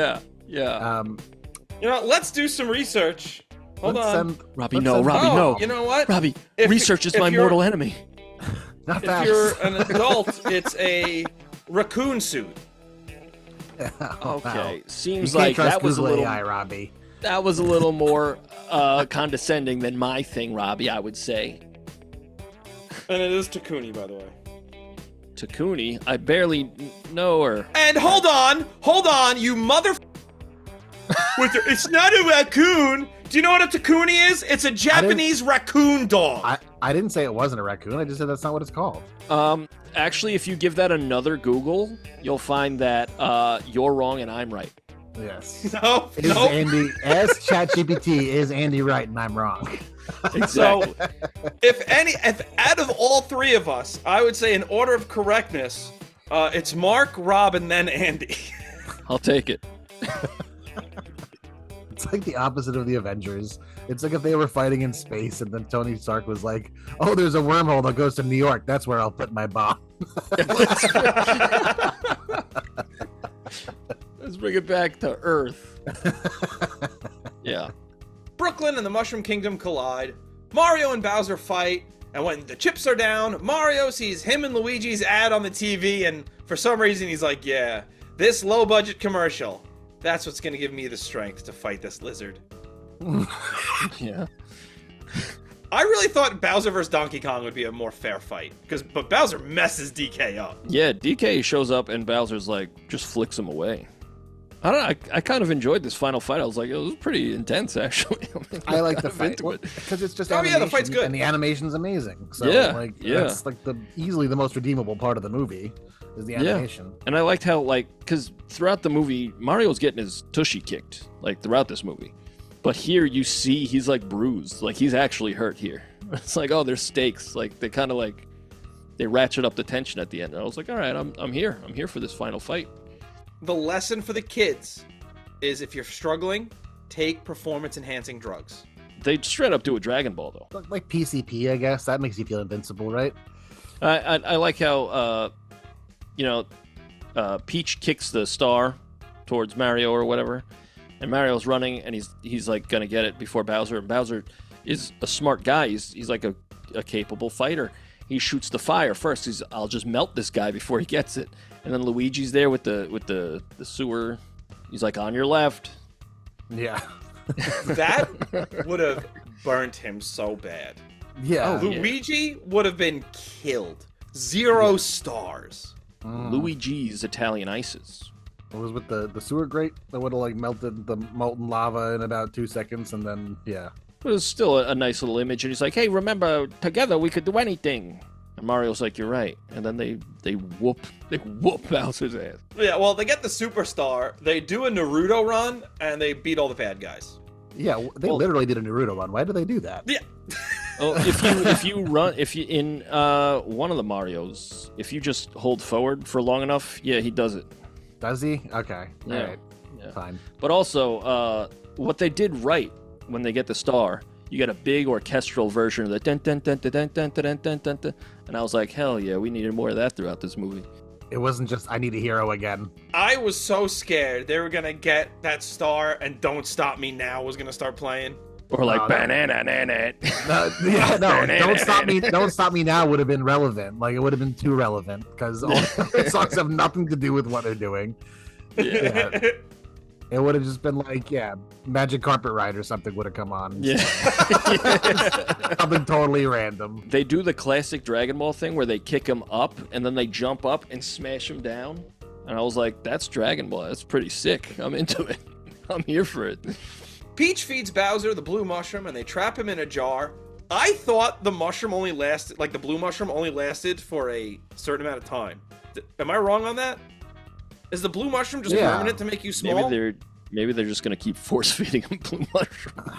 Yeah. Let's do some research. Hold let's on. send- Robbie, let's no, send- Robbie, Oh, no. you know what? Robbie, If- research is if my you're- mortal enemy. Not If that. you're an adult, it's a raccoon suit. Oh, Okay, wow. You seems can't like trust that was a Google little AI, Robbie. more condescending than my thing, Robbie, I would say. And it is Takuni, by the way. Takuni, I barely know her. And hold on, you mother. It's not a raccoon. Do you know what a Takuni is? It's a Japanese raccoon dog. I didn't say it wasn't a raccoon. I just said that's not what it's called. Actually, if you give that another Google, you'll find that you're wrong and I'm right. Yes. No, Is no. Andy as ChatGPT is Andy right and I'm wrong? So, if out of all three of us, I would say in order of correctness, it's Mark, Rob, and then Andy. I'll take it. It's like the opposite of the Avengers. It's like if they were fighting in space and then Tony Stark was like, "Oh, there's a wormhole that goes to New York. That's where I'll put my bomb." Let's bring it back to Earth. Yeah. Brooklyn and the Mushroom Kingdom collide. Mario and Bowser fight, and when the chips are down, Mario sees him and Luigi's ad on the TV, and for some reason he's like, "Yeah, this low-budget commercial. That's what's gonna give me the strength to fight this lizard." Yeah. I really thought Bowser vs. Donkey Kong would be a more fair fight, but Bowser messes DK up. Yeah, DK shows up and Bowser's like, just flicks him away. I don't know, I kind of enjoyed this final fight. I was like, it was pretty intense, actually. I like the kind of fight into it. because it's just Oh, yeah, animation, the fight's good. and the animation's amazing. So Yeah. that's like easily the most redeemable part of the movie is the animation. And I liked how, because throughout the movie, Mario's getting his tushy kicked, throughout this movie. But here you see he's, bruised. He's actually hurt here. It's like, oh, there's stakes. They kind of, they ratchet up the tension at the end. And I was like, all right, I'm here. I'm here for this final fight. The lesson for the kids is if you're struggling, take performance-enhancing drugs. They straight up do a Dragon Ball, though. Like PCP, I guess. That makes you feel invincible, right? I like how, Peach kicks the star towards Mario or whatever, and Mario's running, and he's like gonna get it before Bowser, and Bowser is a smart guy. He's like a capable fighter. He shoots the fire first. I'll just melt this guy before he gets it. And then Luigi's there with the sewer. He's like, on your left. Yeah. That would have burnt him so bad. Yeah. Luigi would have been killed. 0 stars. Luigi's Italian ices. It was with the sewer grate that would have like melted the molten lava in about 2 seconds, and then yeah. It was still a nice little image, and he's like, hey, remember, together we could do anything. And Mario's like, you're right. And then they whoop Bowser's ass. Yeah, well, they get the superstar, they do a Naruto run, and they beat all the bad guys. Yeah, they literally did a Naruto run. Why do they do that? Yeah. Oh, if you in one of the Marios, if you just hold forward for long enough, yeah, he does it. Does he? Okay. Yeah. All right. Yeah. Fine. But also, what they did right when they get the star, you get a big orchestral version of the dun dun dun dun dun dun dun dun dun dun, and I was like, hell yeah, we needed more of that throughout this movie. It wasn't just I need a hero again. I was so scared they were gonna get that star and Don't Stop Me Now was gonna start playing. Or like banana nanette. Don't stop me now would have been relevant. Like it would have been too relevant because all the songs have nothing to do with what they're doing. Yeah. It would have just been like, Magic Carpet Ride or something would have come on. Yeah. Something totally random. They do the classic Dragon Ball thing where they kick him up and then they jump up and smash him down. And I was like, that's Dragon Ball. That's pretty sick. I'm into it. I'm here for it. Peach feeds Bowser the blue mushroom and they trap him in a jar. I thought the mushroom only lasted, like the blue mushroom only lasted for a certain amount of time. Am I wrong on that? Is the blue mushroom just permanent to make you small? Maybe they're just gonna keep force feeding him blue mushroom.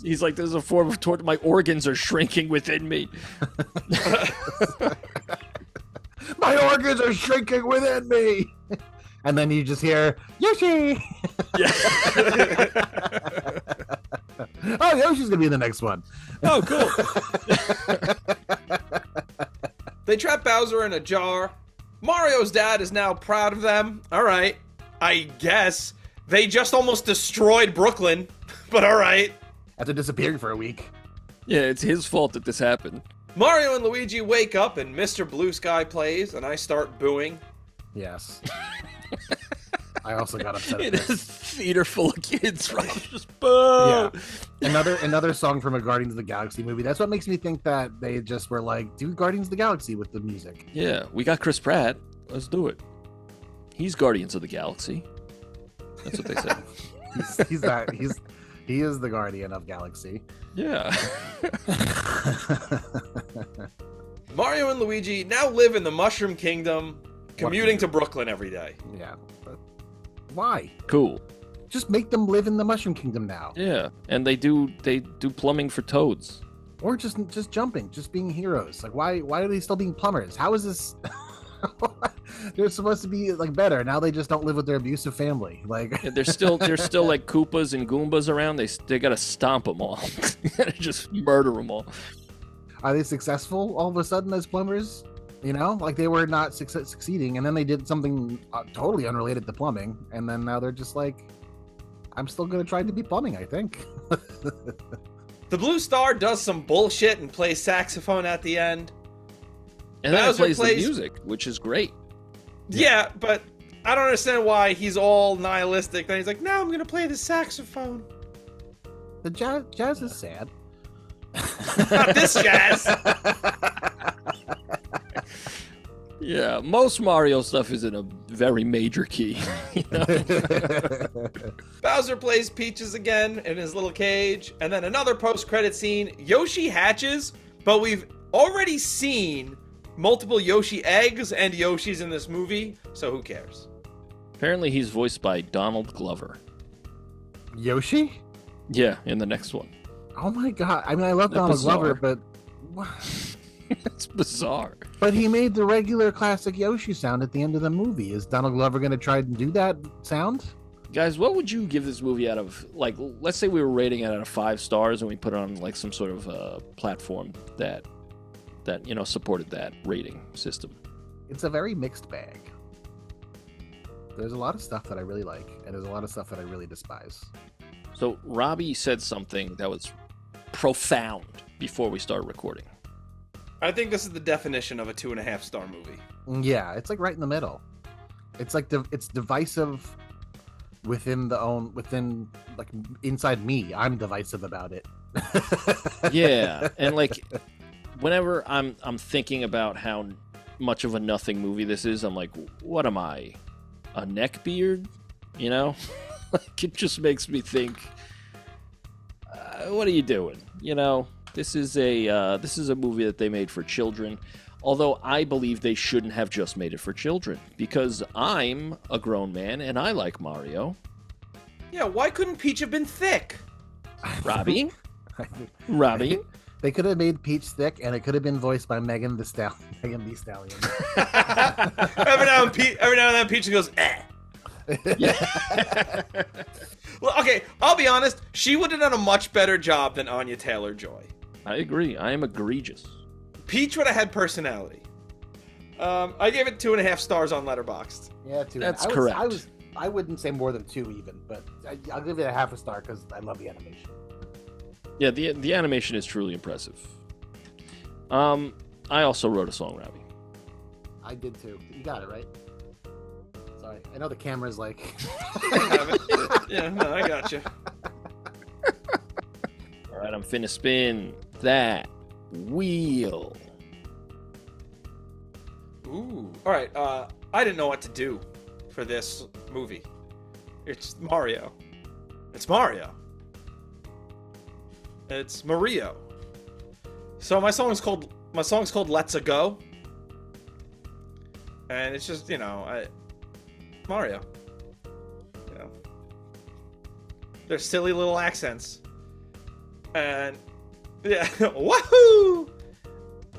He's like, there's a form of torture. My organs are shrinking within me. My organs are shrinking within me. And then you just hear Yoshi. Yeah. Oh, Yoshi's gonna be in the next one. Oh, cool. They trap Bowser in a jar. Mario's dad is now proud of them. All right, I guess. They just almost destroyed Brooklyn, but all right. After disappearing for a week. Yeah, it's his fault that this happened. Mario and Luigi wake up and Mr. Blue Sky plays, and I start booing. Yes. I also got upset In at a this. theater full of kids, right? Just boo! Yeah. Another song from a Guardians of the Galaxy movie. That's what makes me think that they just were like, do Guardians of the Galaxy with the music. Yeah, we got Chris Pratt. Let's do it. He's Guardians of the Galaxy. That's what they said. He is the Guardian of Galaxy. Yeah. Mario and Luigi now live in the Mushroom Kingdom, commuting to Brooklyn every day. Yeah. But why? Cool. Just make them live in the Mushroom Kingdom now. Yeah, and they do plumbing for toads. Or just jumping, just being heroes. Like why are they still being plumbers? How is this they're supposed to be like better. Now they just don't live with their abusive family. Like There's still like Koopas and Goombas around. They gotta stomp them all. Just murder them all. Are they successful all of a sudden as plumbers? You know, like they were not succeeding, and then they did something totally unrelated to plumbing, and then now they're just like, I'm still gonna try to be plumbing, I think. The Blue Star does some bullshit and plays saxophone at the end. And then it Bowser plays the plays- music, which is great. Yeah, but I don't understand why he's all nihilistic. Then he's like, now I'm gonna play the saxophone. The jazz is sad. Not this jazz. Yeah, most Mario stuff is in a very major key. You know? Bowser plays Peaches again in his little cage, and then another post-credit scene. Yoshi hatches, but we've already seen multiple Yoshi eggs and Yoshis in this movie, so who cares? Apparently he's voiced by Donald Glover. Yoshi? Yeah, in the next one. Oh my god! I mean, I love Like Donald bizarre. Glover, but It's bizarre. But he made the regular classic Yoshi sound at the end of the movie. Is Donald Glover going to try and do that sound? Guys, what would you give this movie out of, like, let's say we were rating it out of 5 stars and we put it on, like, some sort of platform that supported that rating system. It's a very mixed bag. There's a lot of stuff that I really like, and there's a lot of stuff that I really despise. So Robbie said something that was profound before we started recording. I think this is the definition of a 2.5-star movie. Yeah, it's like right in the middle. It's like it's divisive within like inside me. I'm divisive about it. Yeah, and like whenever I'm thinking about how much of a nothing movie this is, I'm like, what am I? A neckbeard? You know? Like, it just makes me think, what are you doing? You know, this is a movie that they made for children. Although I believe they shouldn't have just made it for children, because I'm a grown man and I like Mario. Yeah, why couldn't Peach have been thick? Robbie? Robbie? They could have made Peach thick, and it could have been voiced by Megan Thee Stallion. every now and then Peach goes, eh. Yeah. Well, okay, I'll be honest. She would have done a much better job than Anya Taylor-Joy. I agree. I am egregious. Peach would have had personality. I gave it 2.5 stars on Letterboxd. Yeah, 2. That's correct. I wouldn't say more than 2 even, but I'll give it a 0.5 star because I love the animation. Yeah, the animation is truly impressive. I also wrote a song, Robbie. I did too. You got it, right? Sorry. I know the camera's like... I have it. Yeah, no, I got you. All right, I'm finna spin that wheel. Ooh. All right, I didn't know what to do for this movie. It's Mario. It's Mario. It's Mario. So my song's called Let's A Go. And it's just, Mario. You know. They're silly little accents. And yeah, woohoo!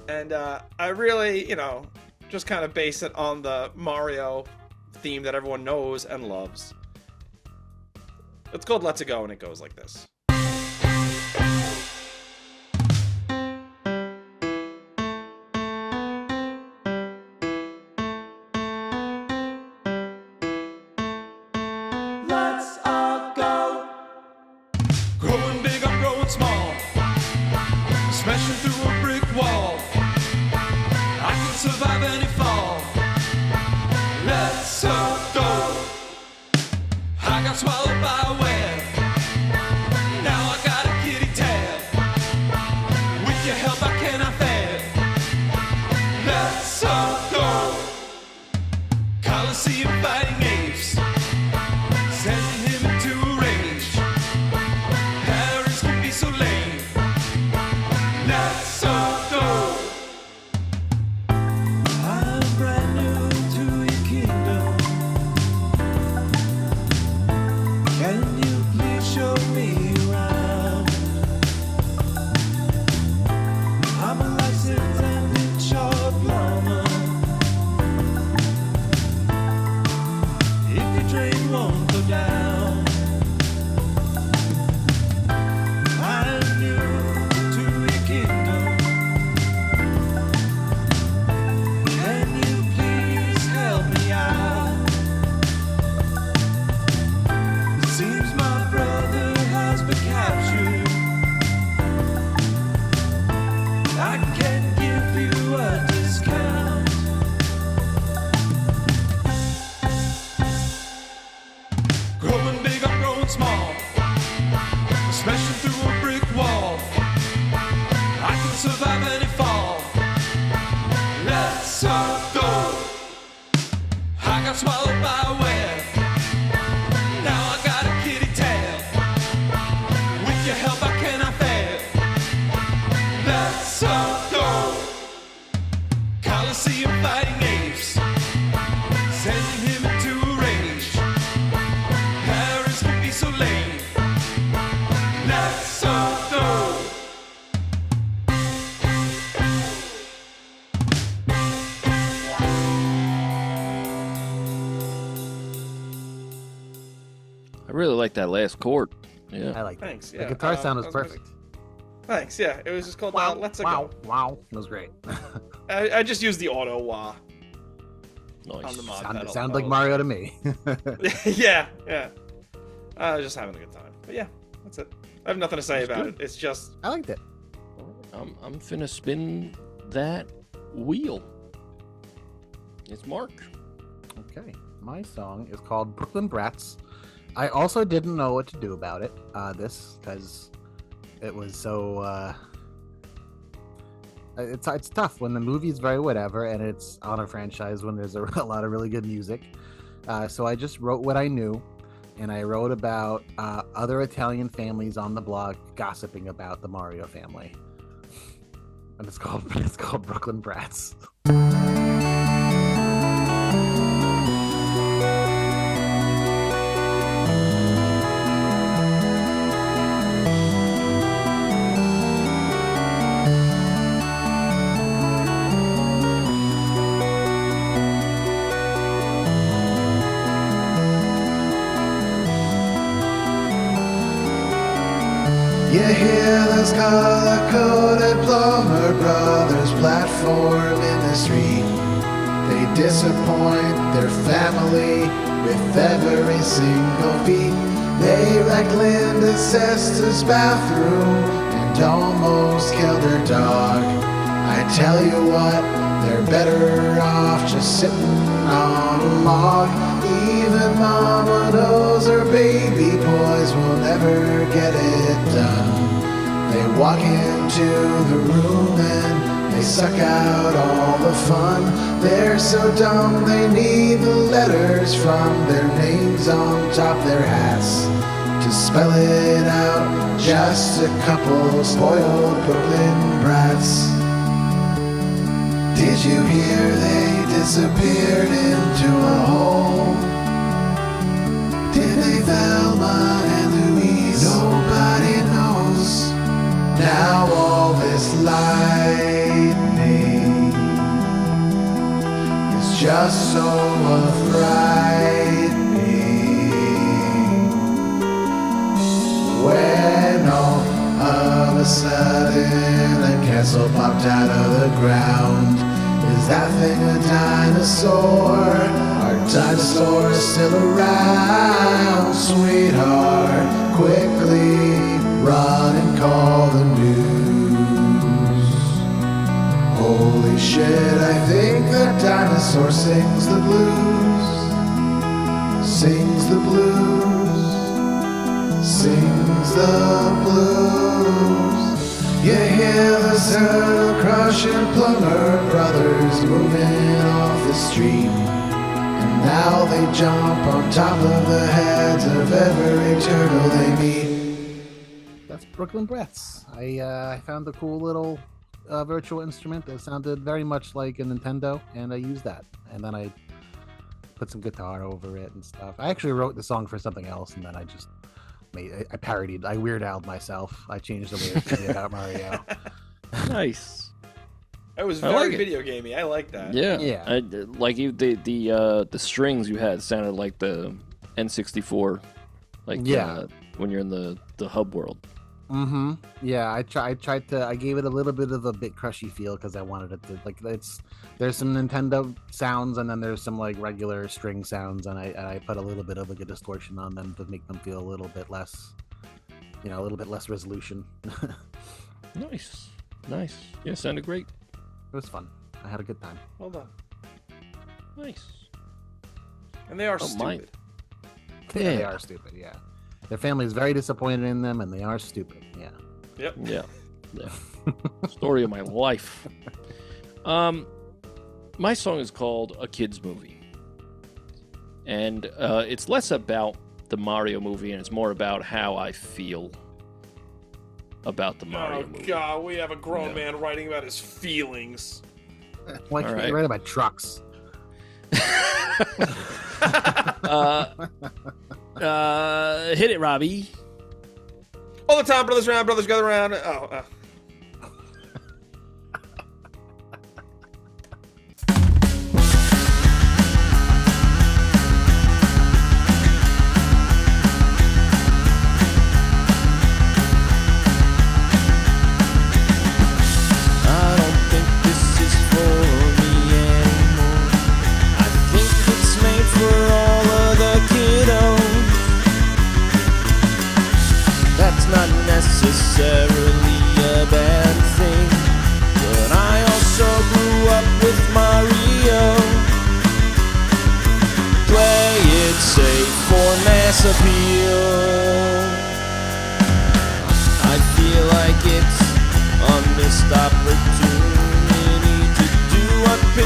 And I really, just kind of base it on the Mario theme that everyone knows and loves. It's called Let's A Go, and it goes like this. Let's all go. Growing big, I'm growing small. Smashing through a brick wall. I can survive any fall. Let's all go. I got swallowed by a web. Now I got a kitty tab. With your help, I cannot fab. Let's all go. Coliseum fighting apes. Sending him into a rage. Paris can be so lame. Let's all go. I'm brand new to your kingdom. Can you please show me around? I'm a licensed and insured plumber. If your train won't go down, I'm new to your kingdom. Can you please help me out? It seems my brother has been captured. I can give you a discount. Growing big, I'm growing small. Smashing through a brick wall. I can survive any fall. Let's all go. I got swallowed by a web. Now I got a kitty tab. With your help, I cannot fab. Let's all go. Coliseum fighting apes. Sending him into a rage. Paris can be so lame. Let's all go. really like that last chord. I Yeah. like that. Thanks. Yeah. The guitar sound was that perfect. Thanks. Yeah, it was just called Let's wow, Go. wow. It was great. I just used the auto wah on Nice. the mod Sounded pedal. sound like Mario to me. Yeah. I was just having a good time. But yeah, that's it. I have nothing to say about it. It's just I liked it. I'm finna spin that wheel. It's Mark. Okay. My song is called Brooklyn Brats. I also didn't know what to do about it, because it was so, it's tough when the movie is very whatever and it's on a franchise when there's a lot of really good music. So I just wrote what I knew, and I wrote about other Italian families on the blog gossiping about the Mario family. And it's called Brooklyn Brats. You hear those color-coded plumber brothers platform in the street. They disappoint their family with every single beat. They wrecked Linda's sister's bathroom and almost killed her dog. I tell you what, they're better off just sitting on a log. Even mama knows her baby boys will never get it done. They walk into the room and they suck out all the fun. They're so dumb they need the letters from their names on top their hats to spell it out. Just a couple spoiled Brooklyn brats. Did you hear they disappeared into a hole? Did they Velma and Louise? Nobody knows. Now all this lightning is just so frightening. When all of a sudden a castle popped out of the ground. Is that thing a dinosaur? Are dinosaurs still around? Sweetheart, quickly run and call the news. Holy shit, I think that dinosaur sings the blues. Sings the blues. Sings the blues. You hear the sound of crushing plumber brothers moving off the street. And now they jump on top of the heads of every turtle they meet. That's Brooklyn Brats. I found a cool little virtual instrument that sounded very much like a Nintendo, and I used that. And then I put some guitar over it and stuff. I actually wrote the song for something else, and then I just I parodied. I Weird Al'd myself. I changed the lyrics to be about Mario. Nice. it was I very like it. video gamey. I like that. Yeah. Yeah. Like you, the strings you had sounded like the N64, like Yeah. when you're in the hub world. Mm-hmm. Yeah, I tried to. I gave it a little bit of a bit crushy feel because I wanted it to there's some Nintendo sounds and then there's some like regular string sounds, and I put a little bit of like a distortion on them to make them feel a little bit less, a little bit less resolution. Nice. Yeah, sounded great. It was fun. I had a good time. Hold on. Nice. And they are mine. stupid. Yeah, they Yeah. are stupid. Yeah, their family is very disappointed in them, and they are stupid. Yeah. Yep. Yeah. Story of my life. My song is called A Kid's Movie. And it's less about the Mario movie, and it's more about how I feel about the Mario Oh movie. god, we have a grown Yeah. man writing about his feelings. Why can't right. you write about trucks? Hit it, Robbie. All the time, brothers round, brothers gather around. Oh,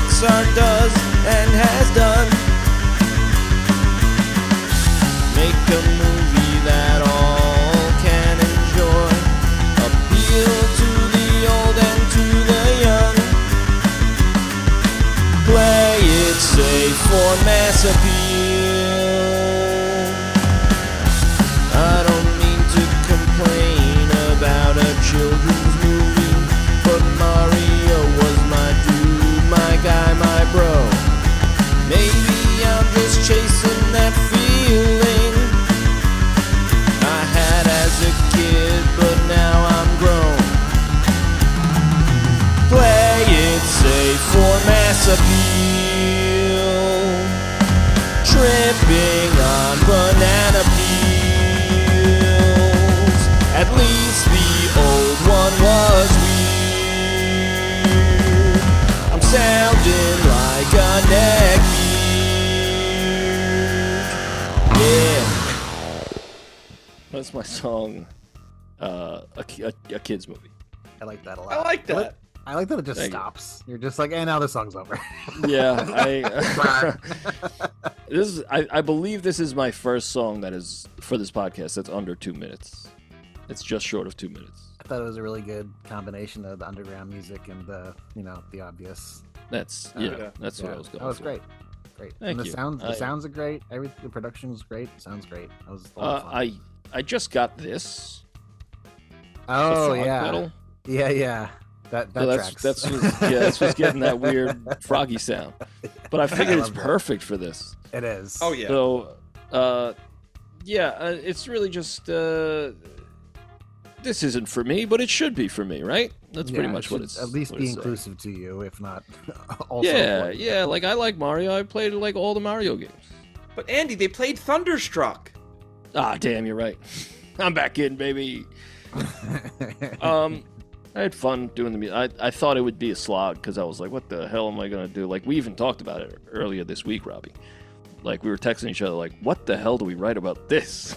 Pixar does and has done. Make a movie that all can enjoy, appeal to the old and to the young. Play it safe for mass appeal. I don't mean to complain about a children's movie, but Mario was my dude, my guy, my bro. Maybe I'm just chasing that feeling I had as a kid, but now I'm grown. Play it safe for mass appeal. Tripping on banana peels. At least the old one was weird. I'm sounding like a neckbeard. Yeah. That's my song. A kid's movie. I like that a lot. I like that. I like that it just Thank you. stops. You're just like, now the song's over. Yeah, I believe this is my first song that is for this podcast that's under 2 minutes. It's just short of 2 minutes. I thought it was a really good combination of the underground music and the obvious. That's yeah. that's what I was going. That was for. great. Great. Thank and you. The sounds are great. The production's great. It sounds great. That was a lot of fun. I just got this. Oh the frog yeah. pedal. Yeah. That So tracks. that's just getting that weird froggy sound. But I figured it's perfect for this. It is. Oh yeah. So, it's really just this isn't for me, but it should be for me, right? That's pretty Yeah, much it what should it's. at least what be it's saying. inclusive to you, if not also. Yeah, important. yeah. Like I like Mario. I played like all the Mario games. But Andy, they played Thunderstruck. Ah, damn, you're right. I'm back in, baby. I had fun doing the music. I thought it would be a slog because I was like, what the hell am I going to do? Like, we even talked about it earlier this week, Robbie. Like, we were texting each other, like, what the hell do we write about this?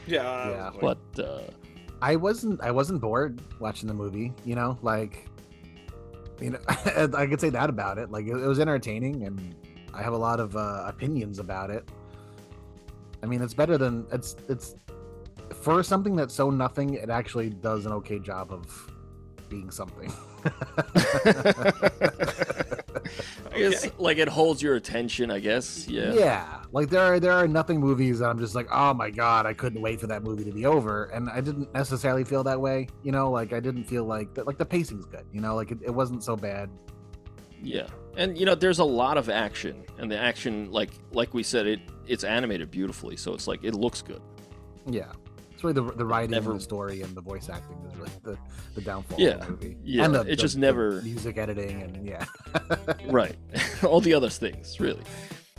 Yeah. But, I wasn't bored watching the movie. I could say that about it. Like, it was entertaining, and I have a lot of opinions about it. I mean, it's better than it's for something that's so nothing. It actually does an okay job of being something. I guess, like, it holds your attention, I guess. Yeah. Yeah. Like, there are nothing movies that I'm just like, oh my god, I couldn't wait for that movie to be over. And I didn't necessarily feel that way. Like, I didn't feel like the pacing's good. Like, it wasn't so bad. Yeah. And, there's a lot of action. And the action, like we said, it's animated beautifully. So it's like, it looks good. Yeah. It's really the writing Never- and the story and the voice acting is really the downfall Yeah. of the movie. Yeah, And it just never- music editing and yeah. Right. All the other things, really.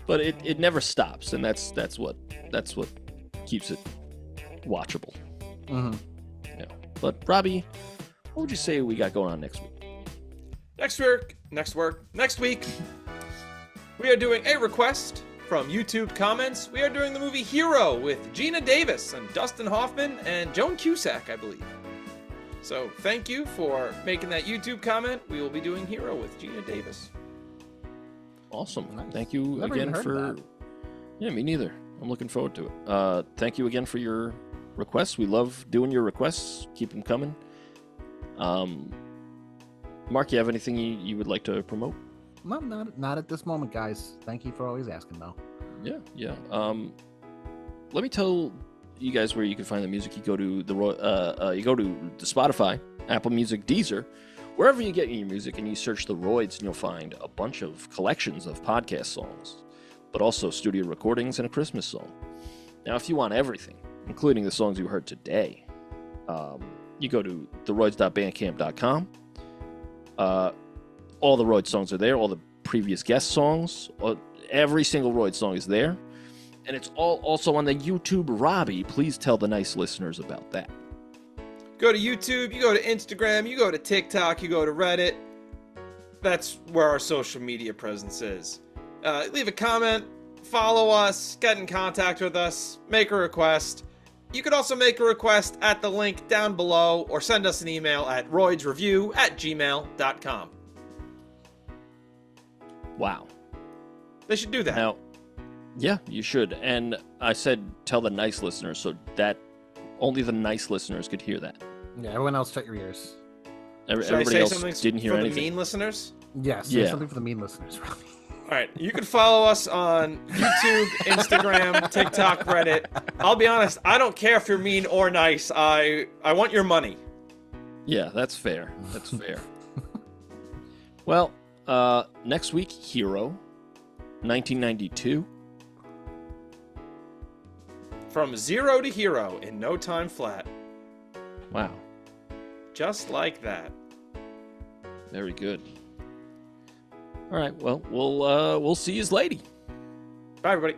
But it never stops, and that's what keeps it watchable. Mhm. Yeah. But Robbie, what would you say we got going on next week? Next week, we are doing a request from YouTube comments. We are doing the movie Hero with Gina Davis and Dustin Hoffman and Joan Cusack, I believe. So thank you for making that YouTube comment. We will be doing Hero with Gina Davis. Awesome. Nice. Thank you Never again even heard for. that. Yeah, me neither. I'm looking forward to it. Thank you again for your requests. We love doing your requests. Keep them coming. Mark, you have anything you would like to promote? No, not at this moment, guys. Thank you for always asking, though. Yeah. Let me tell you guys where you can find the music. You go to the Spotify, Apple Music, Deezer, wherever you get your music, and you search the Royds, and you'll find a bunch of collections of podcast songs, but also studio recordings and a Christmas song. Now, if you want everything, including the songs you heard today, you go to TheRoyds.bandcamp.com. All the Royd songs are there, all the previous guest songs, every single Royd song is there. And it's all also on the YouTube. Robbie, please tell the nice listeners about that. Go to YouTube, you go to Instagram, you go to TikTok, you go to Reddit. That's where our social media presence is. Leave a comment, follow us, get in contact with us, make a request. You could also make a request at the link down below or send us an email at roydsreview@gmail.com. Wow. They should do that. Now, yeah, you should. And I said tell the nice listeners, so that only the nice listeners could hear that. Yeah, everyone else shut your ears. Should I Everybody say else something didn't hear for anything. the mean listeners? Yes, say Yeah. something for the mean listeners. All right, you can follow us on YouTube, Instagram, TikTok, Reddit. I'll be honest, I don't care if you're mean or nice. I want your money. Yeah, that's fair. That's fair. Well, next week, Hero, 1992. From zero to hero in no time flat. Wow, Just like that. very good. All right, well, we'll see you lady. Bye, everybody.